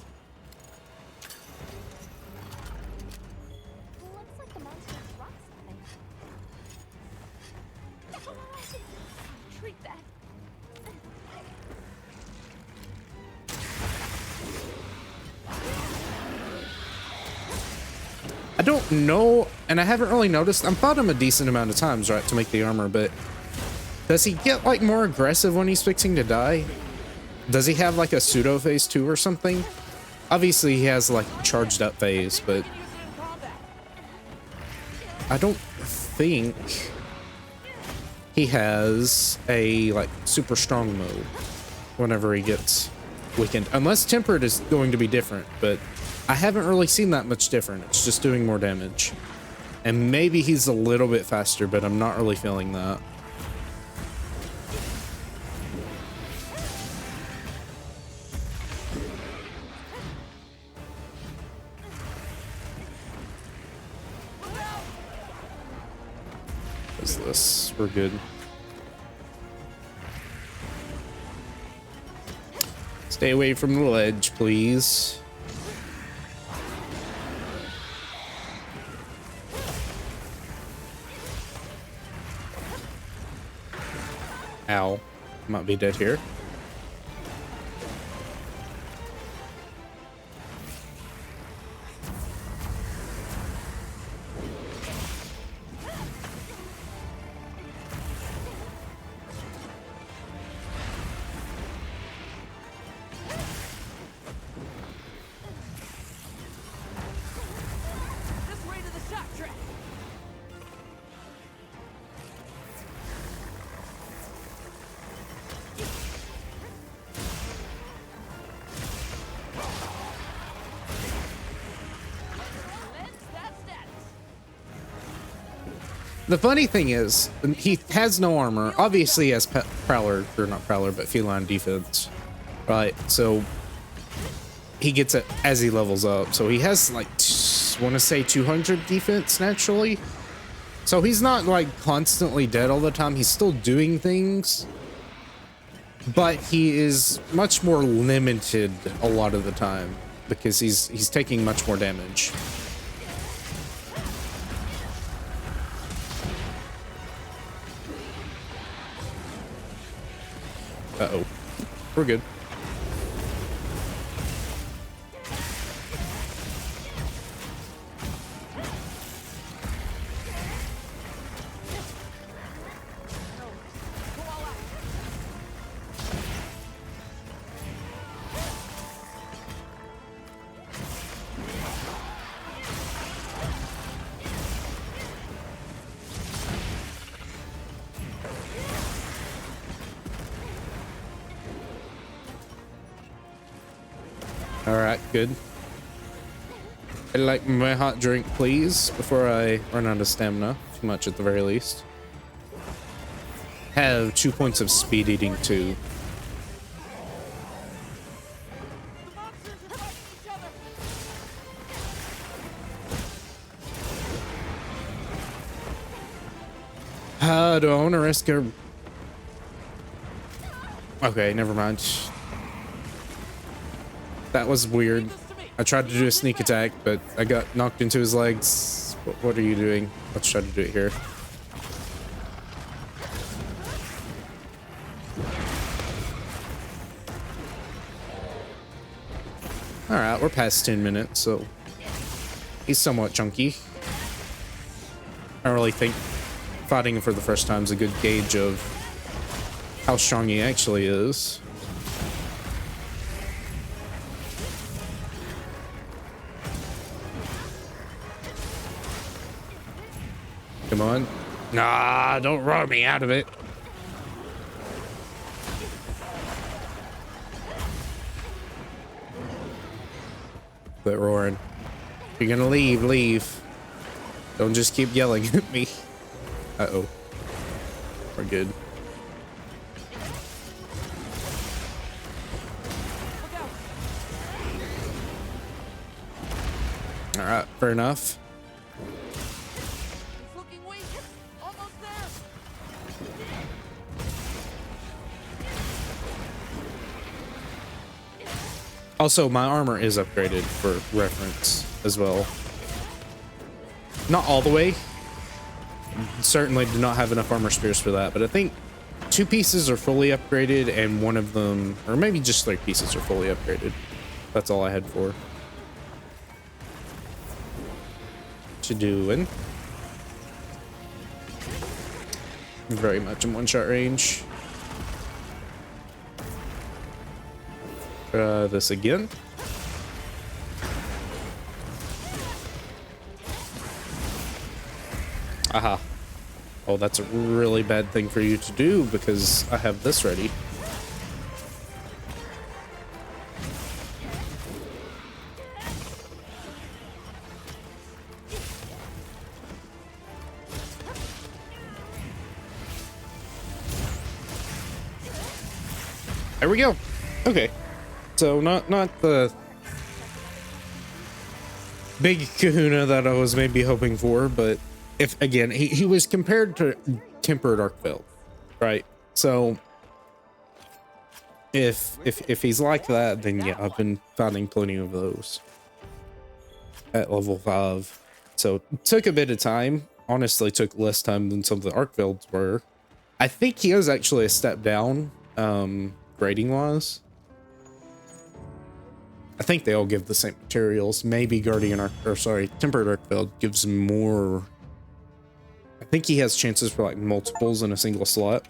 Speaker 3: Looks like the monster dropped something.
Speaker 2: Treat that.
Speaker 1: I don't know, and I haven't really noticed. I've fought him a decent amount of times, right, to make the armor, but does he get like more aggressive when he's fixing to die? Does he have like a pseudo phase 2 or something? Obviously he has like charged up phase, but I don't think he has a like super strong mode whenever he gets weakened. Unless tempered is going to be different, but I haven't really seen that much different. It's just doing more damage. And maybe he's a little bit faster, but I'm not really feeling that. What's this? We're good. Stay away from the ledge, please. Ow. Might be dead here.
Speaker 2: This way to the shot track.
Speaker 1: The funny thing is, he has no armor. Obviously, he has prowler, or not prowler, but feline defense. Right, so he gets it as he levels up. So he has like, want to say 200 defense naturally. So he's not like constantly dead all the time. He's still doing things, but he is much more limited a lot of the time because he's taking much more damage. Uh-oh. We're good. Alright, good. I'd like my hot drink, please, before I run out of stamina. Too much at the very least. Have 2 points of speed eating too.
Speaker 2: The monsters are fighting each other.
Speaker 1: Do I want to risk her? Okay, never mind. That was weird. I tried to do a sneak attack, but I got knocked into his legs. What are you doing? Let's try to do it here. Alright, we're past 10 minutes, so he's somewhat chunky. I don't really think fighting him for the first time is a good gauge of how strong he actually is. Come on. Nah, don't roar me out of it. Quit roaring. If you're gonna leave, leave. Don't just keep yelling at me. Uh-oh. We're good. Alright, fair enough.
Speaker 2: It's looking weak. Almost there.
Speaker 1: Also, my armor is upgraded for reference as well. Not all the way. Certainly do not have enough armor spears for that, but I think 2 pieces are fully upgraded and one of them, or maybe just 3 pieces are fully upgraded. That's all I had for. What you doing? Very much in one-shot range. Try this again. Aha. Oh, that's a really bad thing for you to do because I have this ready. There we go. Okay. So not the big kahuna that I was maybe hoping for, but if again, he was compared to tempered Arkveld, right? So if he's like that, then yeah, I've been finding plenty of those at level 5. So it took a bit of time. Honestly, took less time than some of the Arkvelds were. I think he is actually a step down, grading wise. I think they all give the same materials. Maybe Tempered Arkveld gives more. I think he has chances for like multiples in a single slot.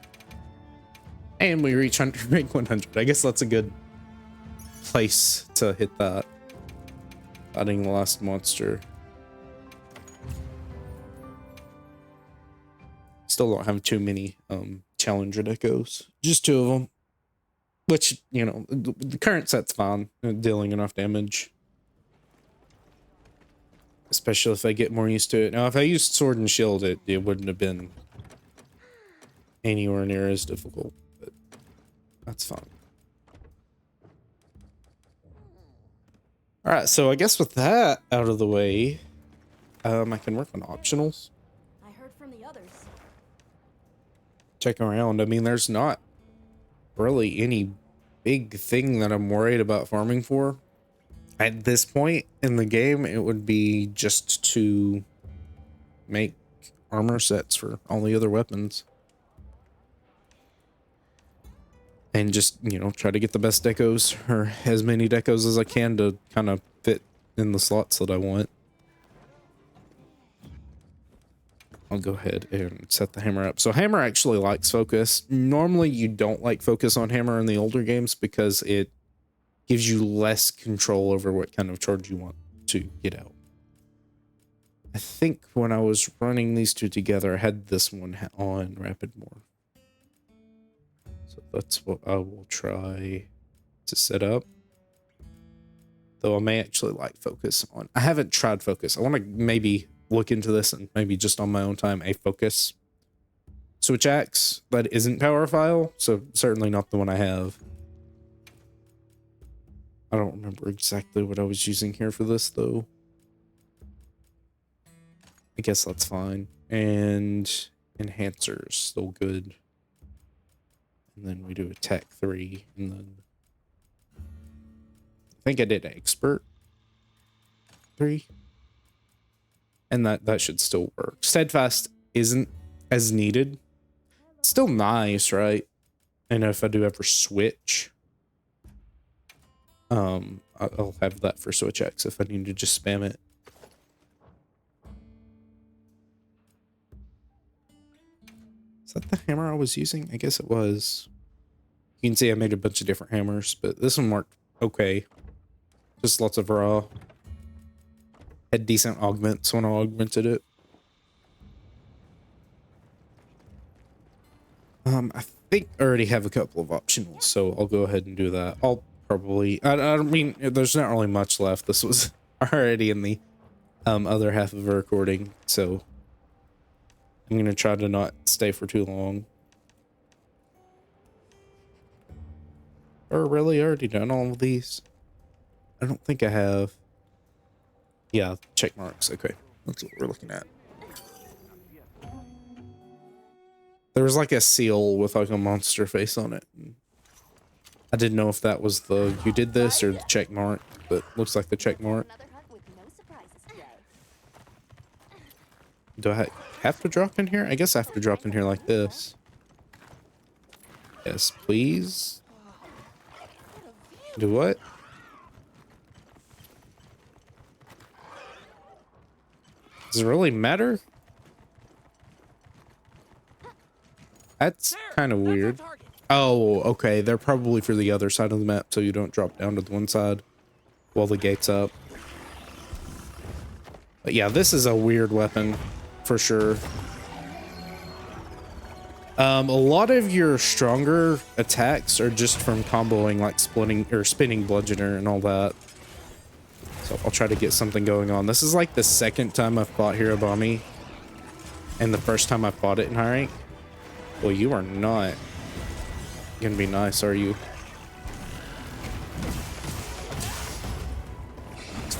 Speaker 1: And we reach rank 100. I guess that's a good place to hit that. Fighting the last monster. Still don't have too many challenger decos. Just 2 of them. Which, you know, the current set's fine, dealing enough damage. Especially if I get more used to it. Now, if I used Sword and Shield, it wouldn't have been anywhere near as difficult. But that's fine. Alright, so I guess with that out of the way, I can work on optionals.
Speaker 2: I heard from the others.
Speaker 1: Check around. I mean, there's not really any big thing that I'm worried about farming for. At this point in the game, it would be just to make armor sets for all the other weapons. And just, you know, try to get the best decos, or as many decos as I can to kind of fit in the slots that I want. I'll go ahead and set the hammer up. So hammer actually likes focus. Normally you don't like focus on hammer in the older games because it gives you less control over what kind of charge you want to get out. I think when I was running these 2 together, I had this one on rapid morph. So that's what I will try to set up. Though I may actually like focus on. I haven't tried focus. I want to maybe look into this and maybe just on my own time a focus switch axe that isn't power file. So certainly not the one I have. I don't remember exactly what I was using here for this though. I guess that's fine. And enhancers, still good. And then we do attack 3, and then I think I did expert 3. And that should still work. Steadfast isn't as needed. It's still nice, right? And if I do ever switch, I'll have that for switch X if I need to just spam it. Is that the hammer I was using? I guess it was. You can see I made a bunch of different hammers, but this one worked okay. Just lots of raw. Had decent augments when I augmented it. I think I already have a couple of optionals, so I'll go ahead and do that. I'll probably, I mean, there's not really much left. This was already in the other half of the recording, so I'm gonna try to not stay for too long. Or really already done all of these? I don't think I have. Yeah, check marks. Okay, that's what we're looking at. There was like a seal with like a monster face on it. I didn't know if that was the you did this or the check mark, but looks like the check mark. Do I have to drop in here? I guess I have to drop in here like this. Yes, please. Do what? Does it really matter? That's kind of weird. Oh, okay. They're probably for the other side of the map, so you don't drop down to the one side while the gate's up. But yeah, this is a weird weapon for sure. A lot of your stronger attacks are just from comboing, like splitting or spinning bludgeoner and all that. So I'll try to get something going on. This is like the second time I've fought Hirobami, and the first time I fought it in high rank. Well, you are not gonna be nice, are you?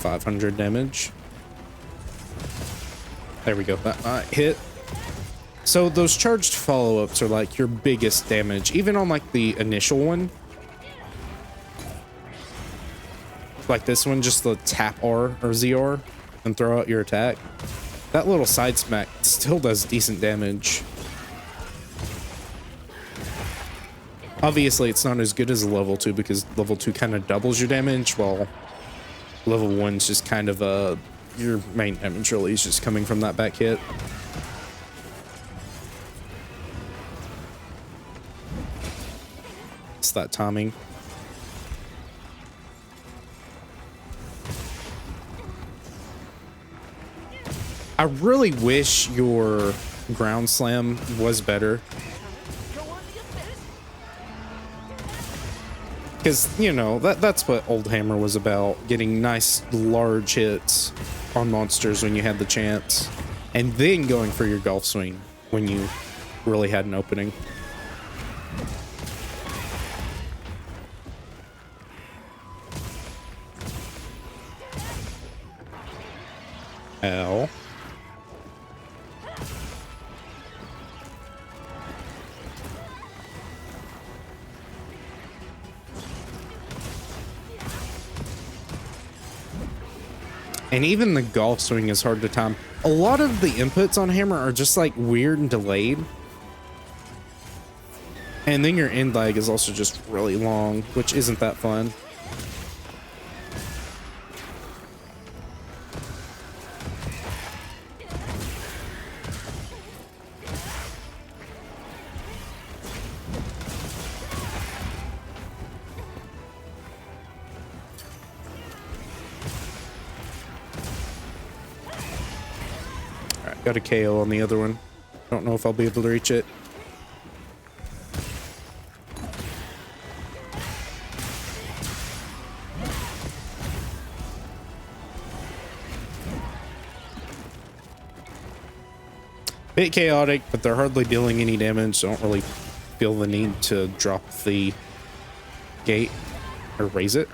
Speaker 1: 500 damage. There we go. That might hit. So those charged follow-ups are like your biggest damage, even on like the initial one. Like this one, just the tap R or ZR and throw out your attack. That little side smack still does decent damage. Obviously, it's not as good as a level 2 because level 2 kind of doubles your damage, while level 1's just kind of your main damage really is just coming from that back hit. It's that timing. I really wish your ground slam was better. Because, you know, that's what Old Hammer was about. Getting nice, large hits on monsters when you had the chance. And then going for your golf swing when you really had an opening. Ow. And even the golf swing is hard to time. A lot of the inputs on Hammer are just like weird and delayed. And then your end lag is also just really long, which isn't that fun. Got a KO on the other one. Don't know if I'll be able to reach it. Bit chaotic, but they're hardly dealing any damage, so I don't really feel the need to drop the gate or raise it.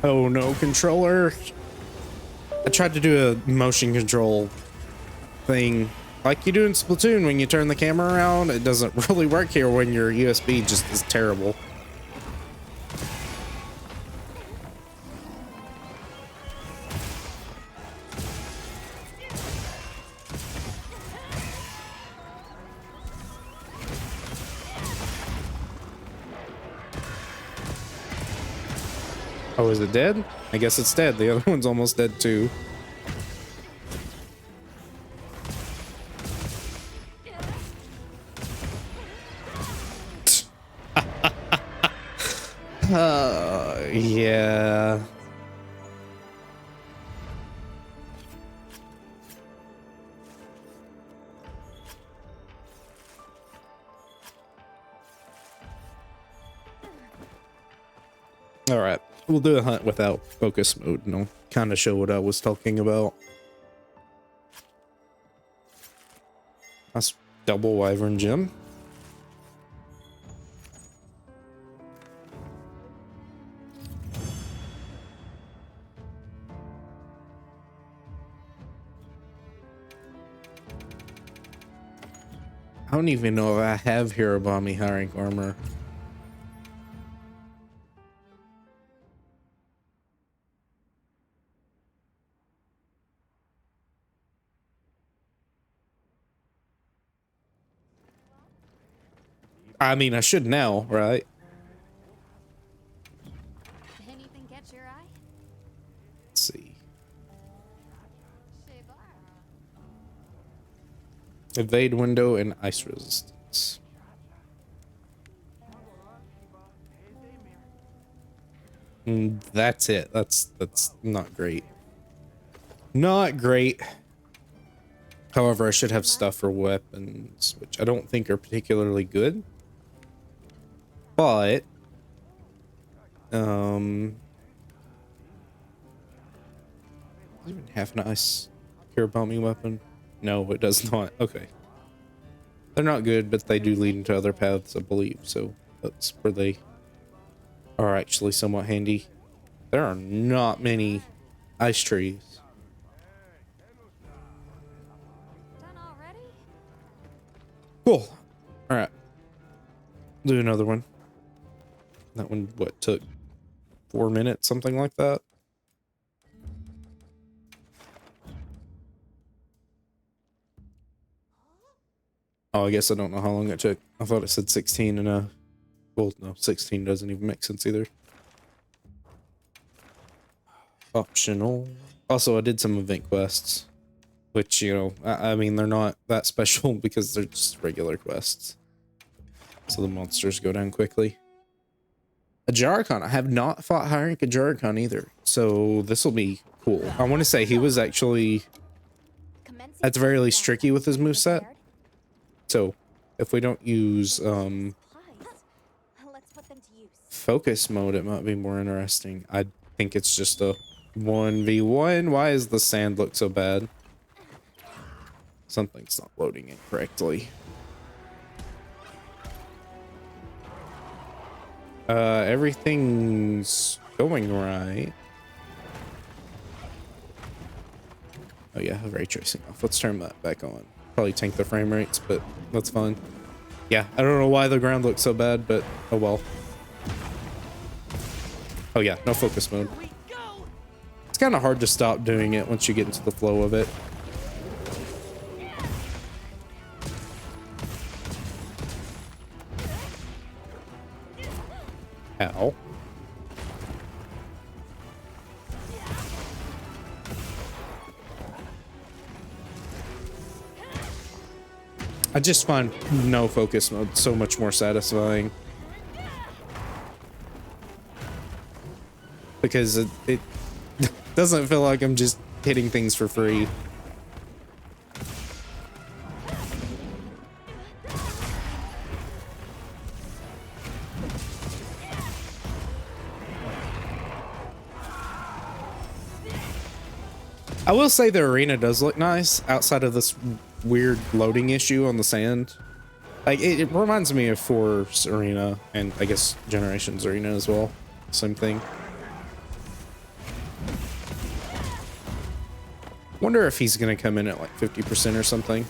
Speaker 1: Oh no, controller. I tried to do a motion control thing like you do in Splatoon when you turn the camera around. It doesn't really work here when your USB just is terrible. Oh, is it dead? I guess it's dead. The other one's almost dead too. Yeah. All right. We'll do a hunt without focus mode and I'll kind of show what I was talking about. That's double wyvern gem. I don't even know if I have Hirobami high rank armor. I mean, I should now, right?
Speaker 3: Anything catch your eye?
Speaker 1: Let's see. Evade window and ice resistance. That's it. That's not great. Not great. However, I should have stuff for weapons, which I don't think are particularly good. But does it even have an ice care bombing weapon? No, it does not. Okay. They're not good, but they do lead into other paths, I believe. So that's where they are actually somewhat handy. There are not many ice trees.
Speaker 3: Done already?
Speaker 1: Cool. All right. Do another one. That one, what, took 4 minutes, something like that? Oh, I guess I don't know how long it took. I thought it said 16 and well, no, 16 doesn't even make sense either. Optional. Also, I did some event quests, which, you know, I mean, they're not that special because they're just regular quests. So the monsters go down quickly. A Jarkon. I have not fought high rank a Jarkon either, so this will be cool. I want to say he was actually, at the very least, tricky with his moveset. So if we don't use
Speaker 3: Let's put them to use.
Speaker 1: focus mode, it might be more interesting. I think it's just a 1v1. Why does the sand look so bad? Something's not loading incorrectly. Everything's going right. Oh yeah, ray tracing off. Let's turn that back on. Probably tank the frame rates, but that's fine. Yeah, I don't know why the ground looks so bad, but oh well. Oh yeah, no focus mode. It's kind of hard to stop doing it once you get into the flow of it. Ow. I just find no focus mode so much more satisfying. Because it doesn't feel like I'm just hitting things for free. I will say the arena does look nice outside of this weird loading issue on the sand. Like it reminds me of 4's arena and I guess Generations arena as well. Same thing. Wonder if he's gonna come in at like 50% or something.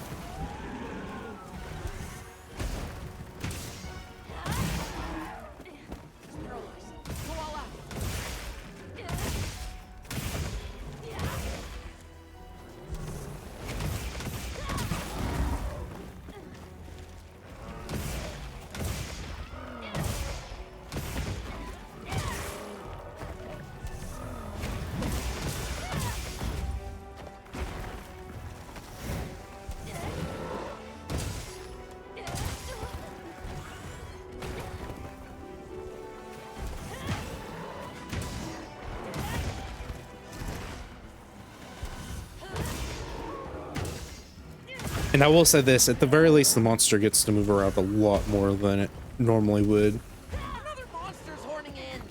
Speaker 1: And I will say this, at the very least, the monster gets to move around a lot more than it normally would.
Speaker 2: Another monster's horning in.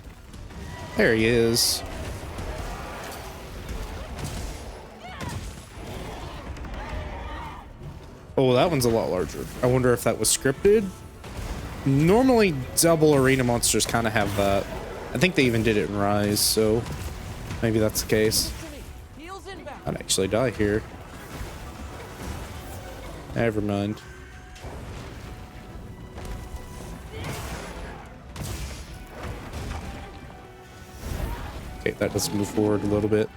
Speaker 1: There he is. Oh, that one's a lot larger. I wonder if that was scripted. Normally, double arena monsters kind of have that. I think they even did it in Rise, so maybe that's the case.
Speaker 2: Heels inbound.
Speaker 1: I'd actually die here. Never mind. Okay, that does move forward a little bit.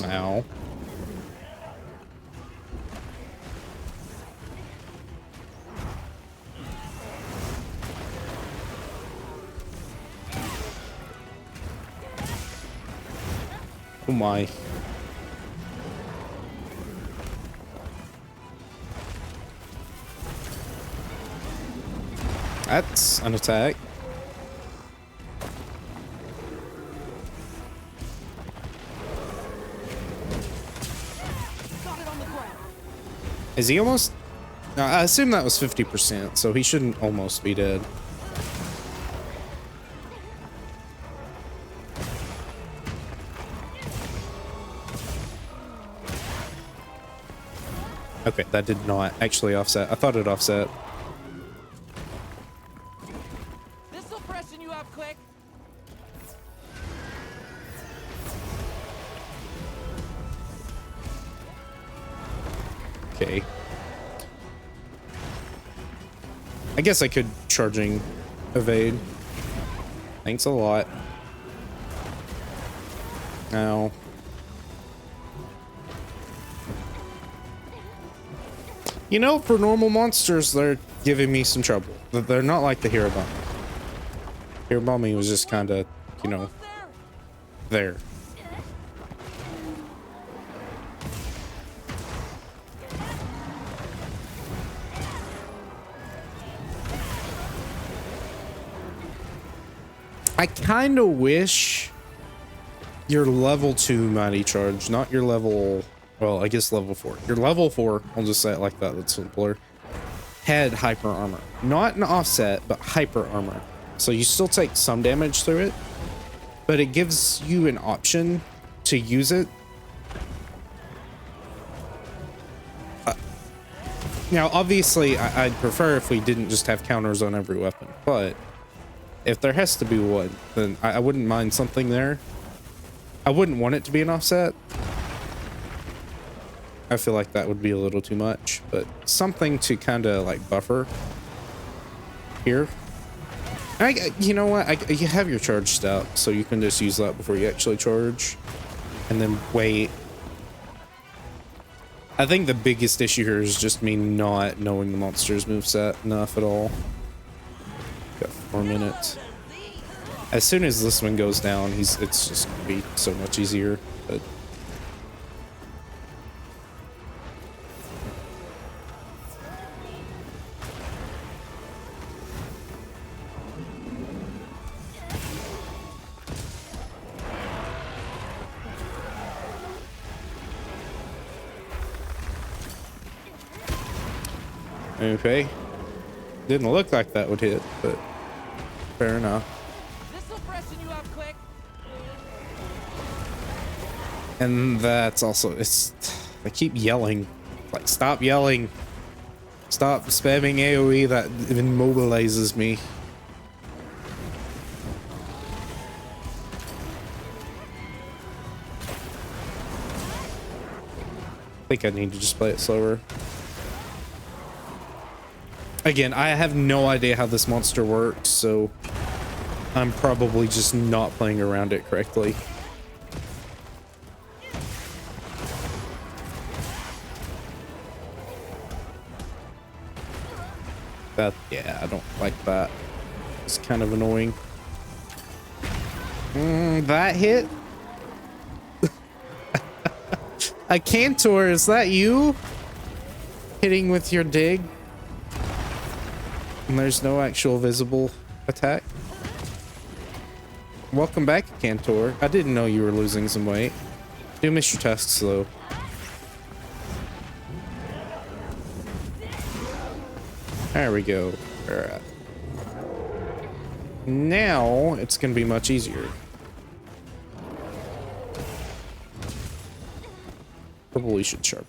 Speaker 1: Ow. Oh my. That's an attack.
Speaker 2: Got it on the ground.
Speaker 1: Is he almost? I assume that was 50%, so he shouldn't almost be dead. Okay, that did not actually offset. I thought it offset.
Speaker 2: This'll freshen you up quick.
Speaker 1: Okay. I guess I could charging evade. Thanks a lot. Ow. You know, for normal monsters, they're giving me some trouble. They're not like the hero bomb. Hero bombing was just kind of, you know,
Speaker 2: Almost there.
Speaker 1: there. I kind of wish your level 2 mighty charge, not your level, well, I guess level 4. Your level 4, I'll just say it like that, that's simpler, had hyper armor. Not an offset, but hyper armor. So you still take some damage through it, but it gives you an option to use it. Now, obviously, I'd prefer if we didn't just have counters on every weapon, but if there has to be one, then I wouldn't mind something there. I wouldn't want it to be an offset. I feel like that would be a little too much, but something to kind of like buffer here. You know what? You have your charge step, so you can just use that before you actually charge, and then wait. I think the biggest issue here is just me not knowing the monster's moveset enough at all. Got 4 minutes. As soon as this one goes down, it's just gonna be so much easier. But okay, didn't look like that would hit, but fair enough.
Speaker 2: This'll freshen you up quick.
Speaker 1: And that's also, I keep yelling, like, stop yelling, stop spamming AoE, that immobilizes me. I think I need to just play it slower. Again, I have no idea how this monster works, so I'm probably just not playing around it correctly. Yeah, I don't like that. It's kind of annoying. That hit? A Cantor, is that you? Hitting with your dig? And there's no actual visible attack. Welcome back, Cantor. I didn't know you were losing some weight. Do miss your tusks, though. There we go. Alright. Now it's gonna be much easier. Probably should sharpen.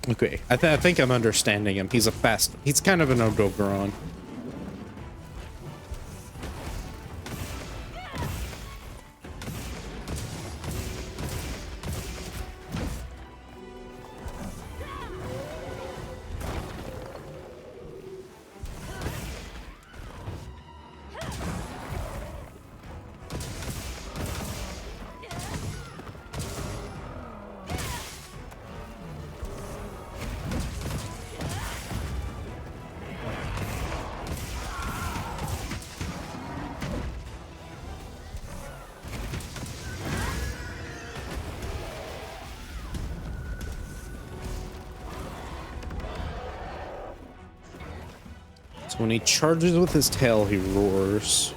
Speaker 1: Okay, I think I'm understanding him. He's kind of an Odogaron. So when he charges with his tail, he roars.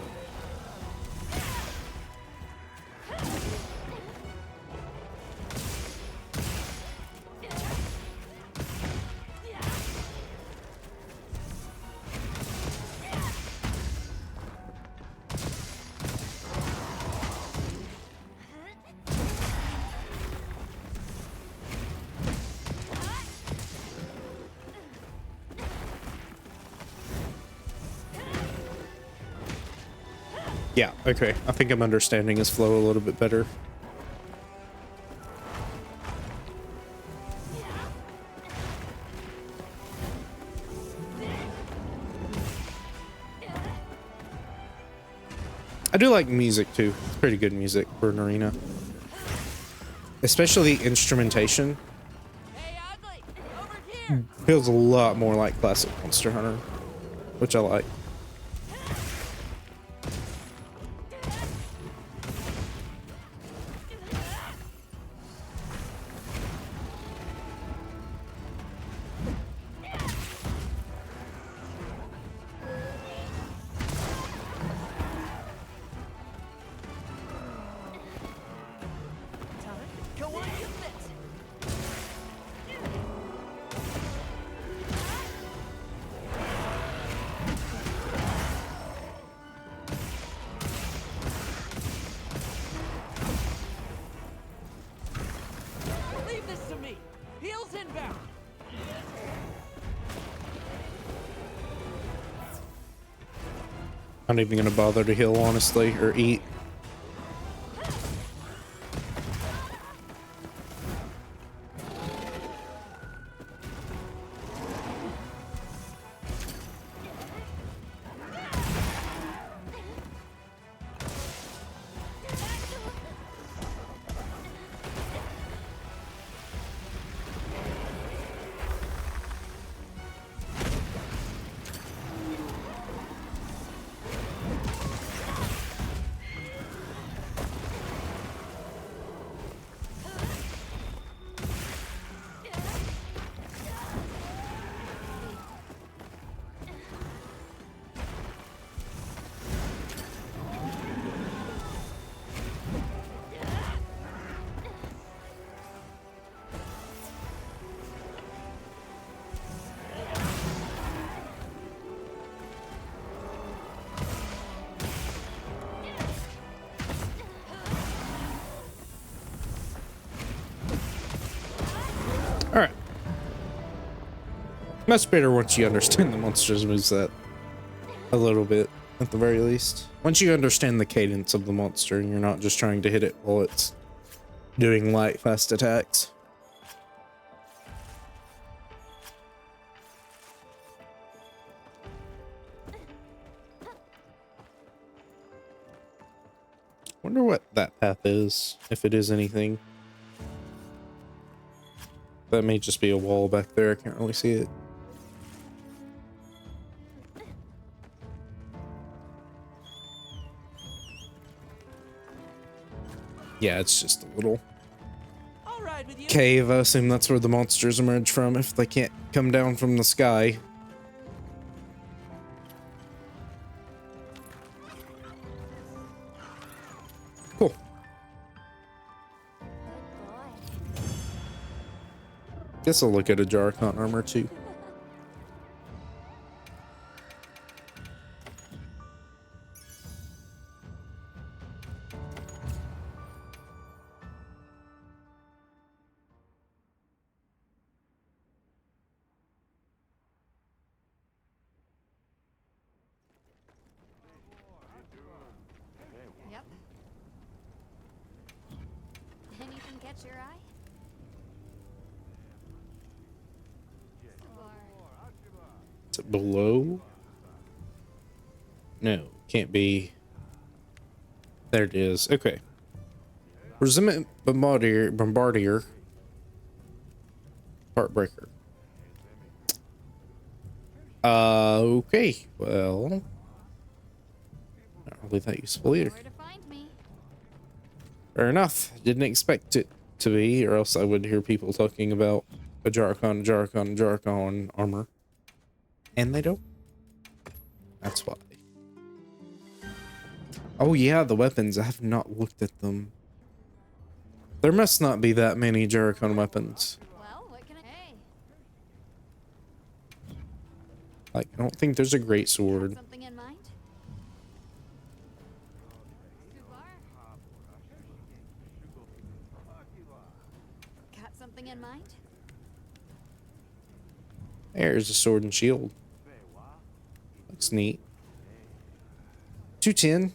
Speaker 1: Yeah, okay. I think I'm understanding his flow a little bit better. I do like music too. It's pretty good music for an arena. Especially the instrumentation.
Speaker 2: Hey, Ugly! Over here!
Speaker 1: Feels a lot more like classic Monster Hunter, which I like.
Speaker 2: Go on, you fix it! Leave this to me! Heels inbound!
Speaker 1: I'm not even gonna bother to heal, honestly, or eat. Alright. Much better once you understand the monster's moveset. A little bit, at the very least. Once you understand the cadence of the monster and you're not just trying to hit it while it's doing light, fast attacks. Wonder what that path is, if it is anything. That may just be a wall back there. I can't really see it. Yeah, it's just a little
Speaker 2: I'll ride with you!
Speaker 1: cave. I assume that's where the monsters emerge from if they can't come down from the sky. Cool.
Speaker 3: Good boy.
Speaker 1: Guess I'll look at a Jarkon armor too.
Speaker 3: Yep. Anything catch your eye? Gore.
Speaker 1: Is it below? No, can't be. There it is. Okay. Resentment Bombardier. Heartbreaker. Okay. Well, not really that useful either.
Speaker 3: Where to find me?
Speaker 1: Fair enough. Didn't expect it to be, or else I would hear people talking about a Jarkon armor. And they don't. That's why. Oh yeah, the weapons. I have not looked at them. There must not be that many Jericho weapons.
Speaker 3: Well, what can I... Hey,
Speaker 1: Like, I don't think there's a great sword.
Speaker 3: something in mind? Got something in mind?
Speaker 1: There's a sword and shield. Looks neat. 210.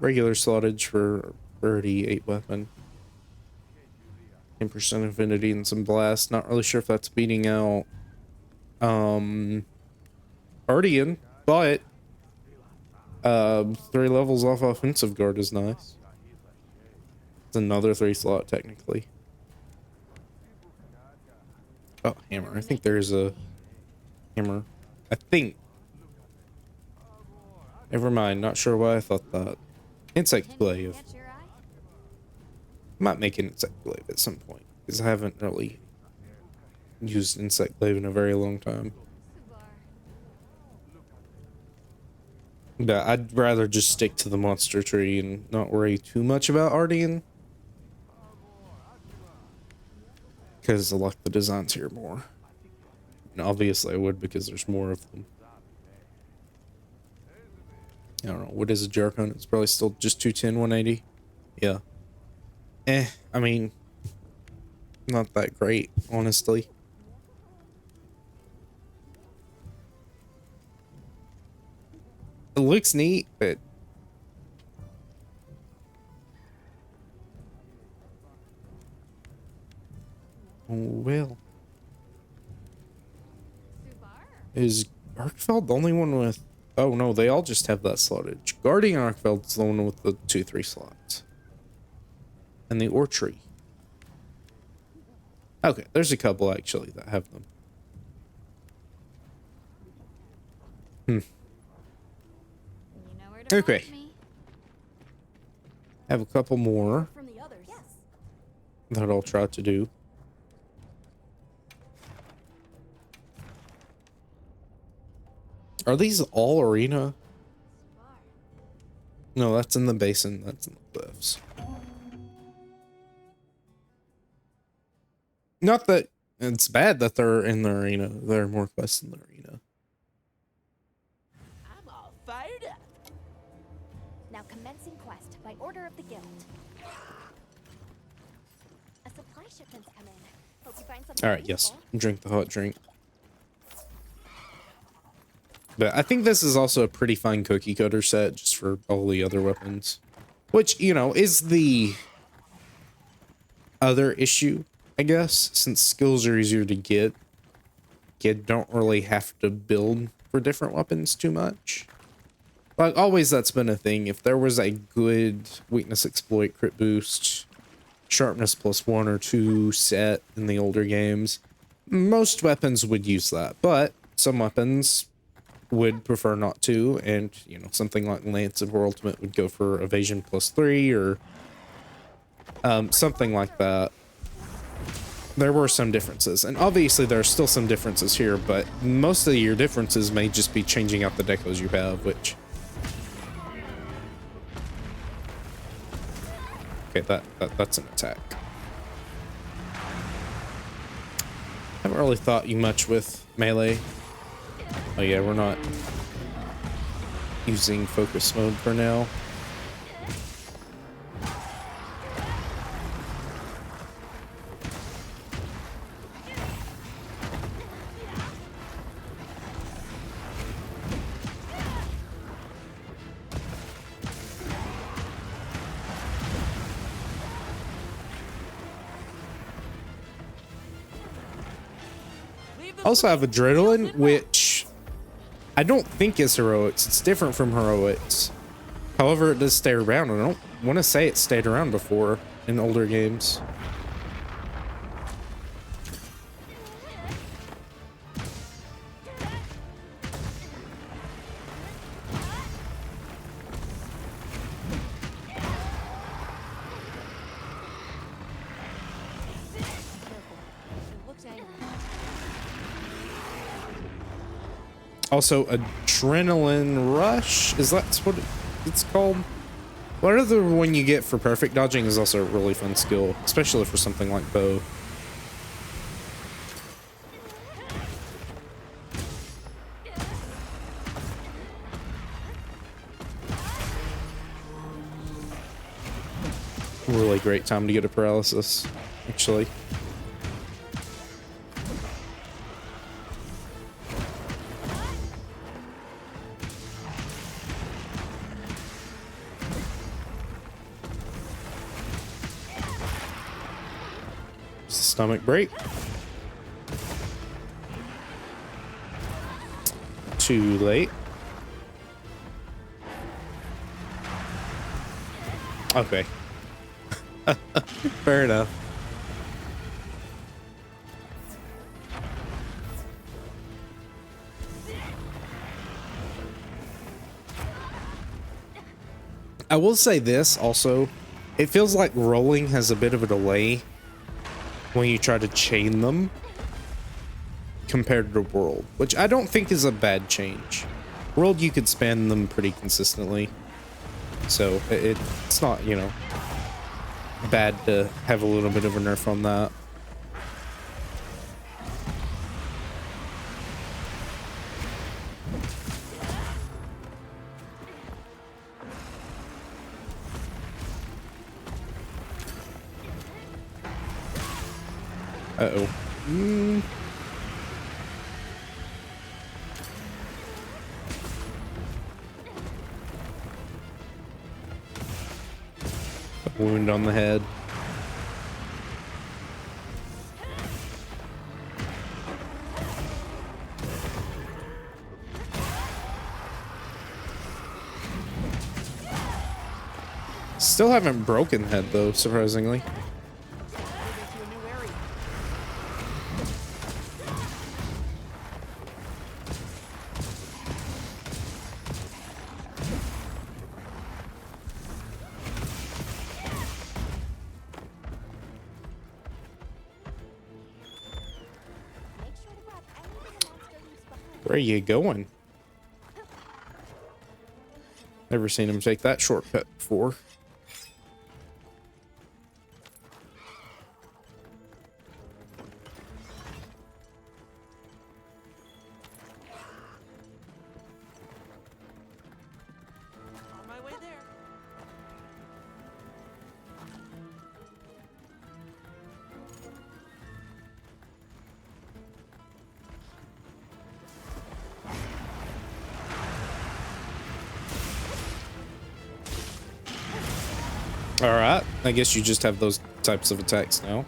Speaker 1: Regular slottage for 38 weapon. 10% affinity and some blast. Not really sure if that's beating out Guardian, but 3 levels off offensive guard is nice. It's another 3 slot technically. Oh, hammer. I think there's a hammer. I think. Never mind. Not sure why I thought that. Insect glaive.
Speaker 3: Catch your eye?
Speaker 1: Might make an insect glaive at some point, because I haven't really used insect glaive in a very long time. But I'd rather just stick to the monster tree and not worry too much about Ardian, because I like the designs here more. And obviously I would, because there's more of them. I don't know, what is a Jericho? It's probably still just 210, 180. Yeah. I mean, not that great, honestly. It looks neat, but oh well. Is Arkveld the only one with... Oh no, they all just have that slottage. Guardian Arkveld's the one with the 2-3 slots. And the Ortree. Okay, there's a couple actually that have them.
Speaker 3: You know where to
Speaker 1: Okay.
Speaker 3: find me.
Speaker 1: Have a couple more
Speaker 3: From the others. Yes.
Speaker 1: that I'll try to do. Are these all arena? No, that's in the basin. That's in the cliffs. Not that it's bad that they're in the arena. There are more quests in the arena.
Speaker 2: I'm all fired up.
Speaker 3: Now commencing quest by order of the guild. A supply shipment's come in. Hope you find something
Speaker 1: All right, yes.
Speaker 3: useful.
Speaker 1: Drink the hot drink. But I think this is also a pretty fine cookie cutter set just for all the other weapons. Which, you know, is the other issue, I guess, since skills are easier to get. You don't really have to build for different weapons too much. Like, always that's been a thing. If there was a good weakness exploit, crit boost, sharpness +1 or 2 set in the older games, most weapons would use that. But some weapons would prefer not to, and, you know, something like Lance of War Ultimate would go for evasion +3 or something like that. There were some differences, and obviously there are still some differences here, but most of your differences may just be changing out the decos you have, which... Okay, that's an attack. Haven't really thought you much with melee. Oh yeah, we're not using focus mode for now. Also have Adrenaline, which I don't think is heroics. It's different from heroics. However, it does stay around, and I don't want to say it stayed around before in older games. Also, adrenaline rush. Is that what it's called? Whatever one you get for perfect dodging is also a really fun skill, especially for something like bow. Really great time to get a paralysis, actually. Stomach break. Too late. Okay. Fair enough. I will say this also, it feels like rolling has a bit of a delay when you try to chain them compared to World, which I don't think is a bad change. World, you could span them pretty consistently, so it's not, you know, bad to have a little bit of a nerf on that. Uh-oh. A wound on the head. Still haven't broken the head though, surprisingly. Where are you going? Never seen him take that shortcut before.
Speaker 2: On my way there.
Speaker 1: All right, I guess you just have those types of attacks now.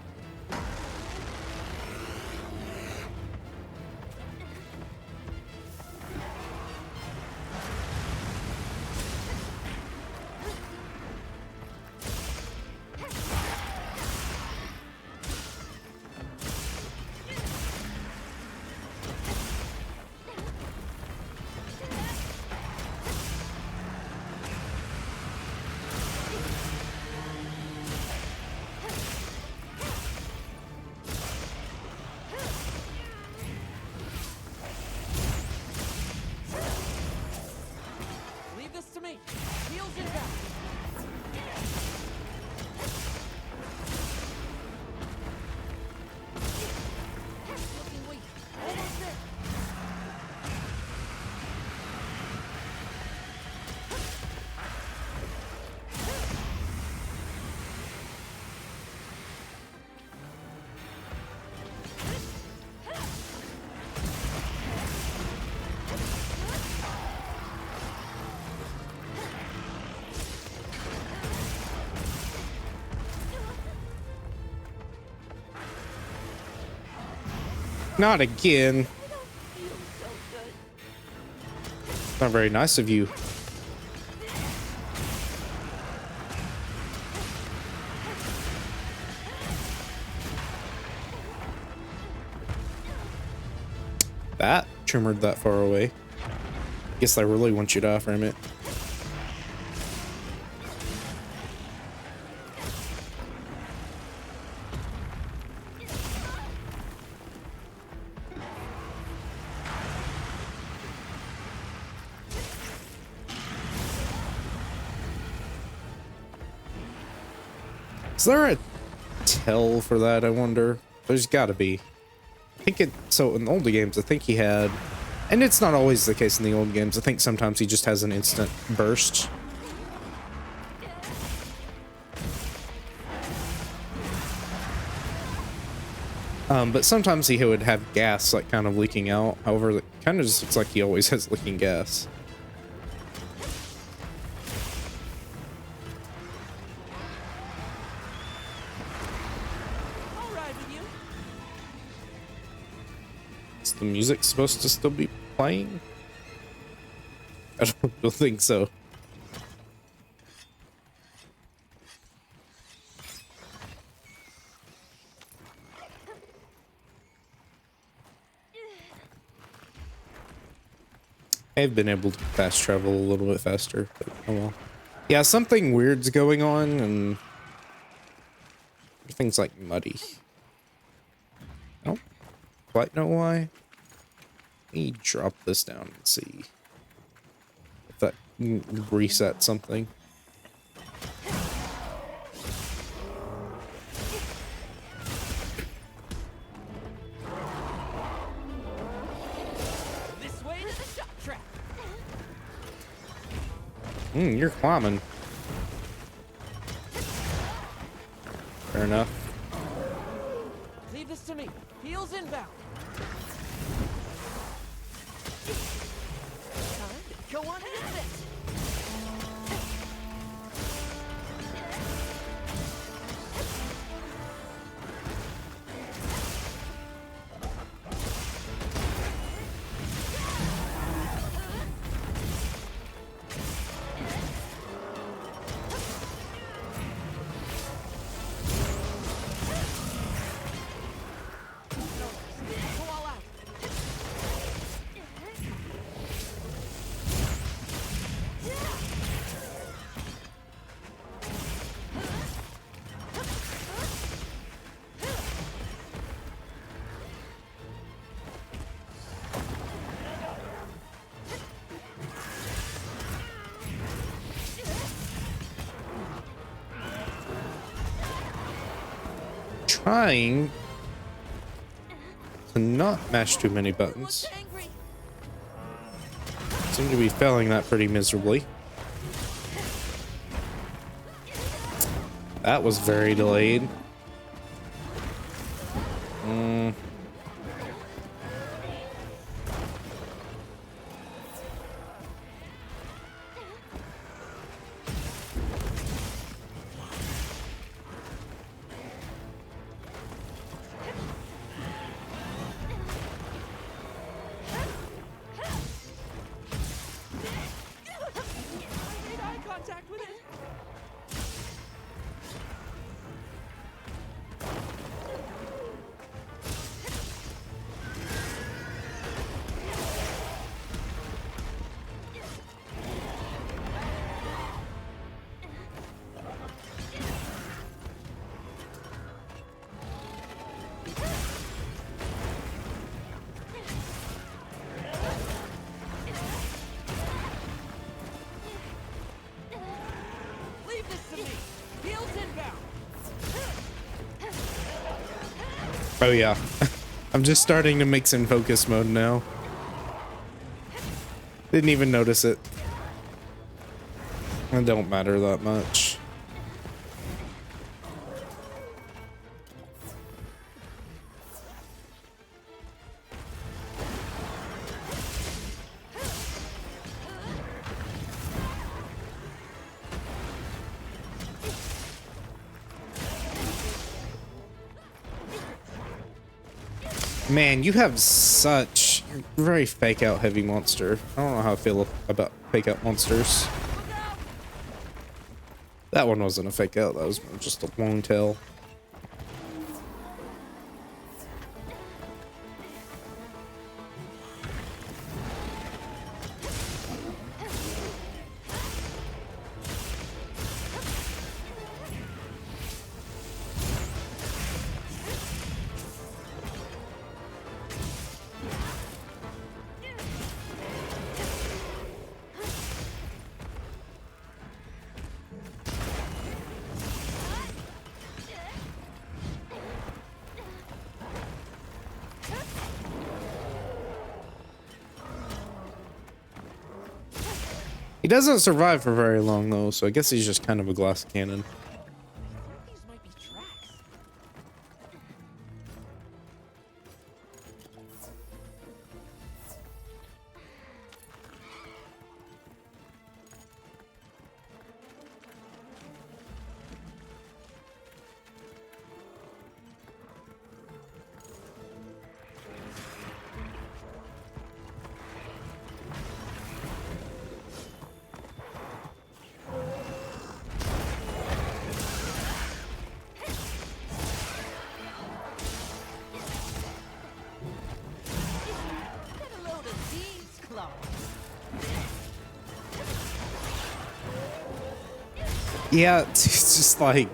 Speaker 2: Leave this to me. Heels inbound. Looking weak. Almost there.
Speaker 1: Not again. Not very nice of you. That trimmered that far away. Guess I really want you to off-frame it. Is there a tell for that, I wonder? There's gotta be. I think it, so in the older games, I think he had, and it's not always the case in the old games, I think sometimes he just has an instant burst. But sometimes he would have gas like kind of leaking out. However, it kind of just looks like he always has leaking gas.
Speaker 2: I'll ride with you.
Speaker 1: Is the music supposed to still be playing? I don't think so. I've been able to fast travel a little bit faster, but oh well. Yeah, something weird's going on, and everything's like muddy. I don't quite know why. Let me drop this down and see if that resets something.
Speaker 2: This way to the shop track.
Speaker 1: You're climbing. Fair enough.
Speaker 2: Leave this to me. Heels inbound. Time to go on an adventure. Go all out.
Speaker 1: Trying to not mash too many buttons.
Speaker 2: Everyone's angry.
Speaker 1: Seem to be failing that pretty miserably. That was very delayed.
Speaker 2: Made eye contact with it. Leave this to me. Heels inbound.
Speaker 1: Oh yeah. I'm just starting to mix in focus mode now. Didn't even notice it. It don't matter that much. Man, you have such... You're a very fake out heavy monster. I don't know how I feel about fake out monsters. That one wasn't a fake out, that was just a long tail. He doesn't survive for very long though, so I guess he's just kind of a glass cannon.
Speaker 2: These might be tracks. Get a load of these claws.
Speaker 1: Yeah, it's just like,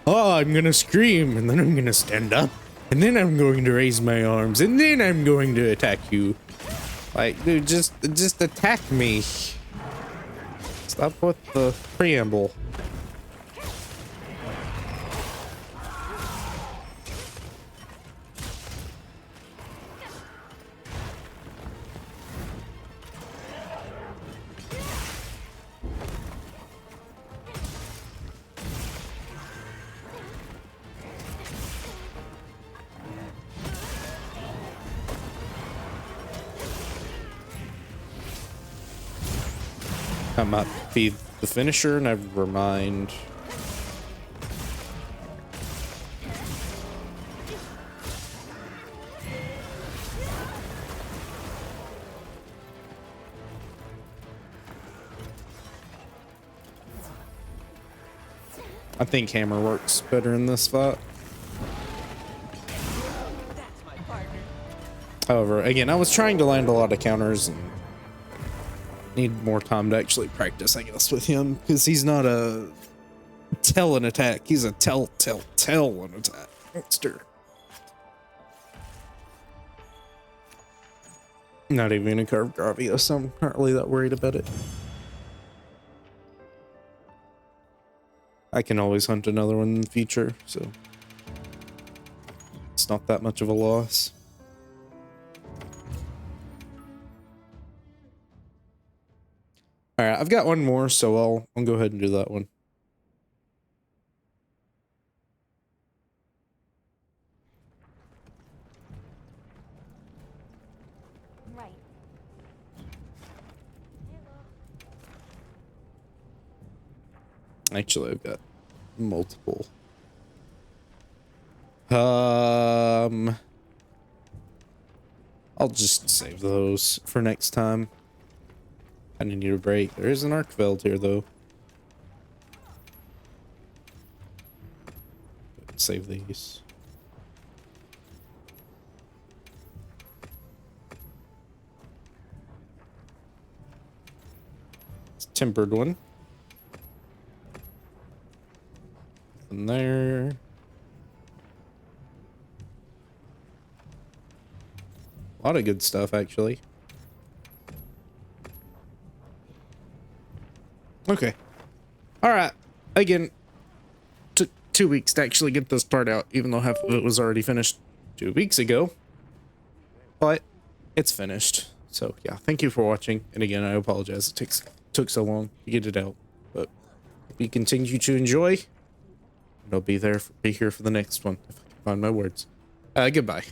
Speaker 1: oh, I'm gonna scream, and then I'm gonna stand up, and then I'm going to raise my arms, and then I'm going to attack you. Like, dude, just attack me. Stop with the preamble. That might be the finisher, never mind. I think hammer works better in this spot.
Speaker 2: That's my partner.
Speaker 1: However, again, I was trying to land a lot of counters and need more time to actually practice, I guess, with him, because he's not a tell an attack. He's a tell an attack monster. Not even a curved Gravia, so I'm not really that worried about it. I can always hunt another one in the future, so it's not that much of a loss. All right, I've got one more, so I'll go ahead and do that one.
Speaker 3: Right.
Speaker 1: Actually, I've got multiple. I'll just save those for next time. I need a break. There is an Arkveld here, though. Save these. It's a tempered one. Nothing there. A lot of good stuff, actually. Okay. Alright. Again, took 2 weeks to actually get this part out, even though half of it was already finished 2 weeks ago. But it's finished. So, yeah, thank you for watching. And again, I apologize it took so long to get it out. But if you continue to enjoy, and I'll be here for the next one, if I can find my words. Goodbye.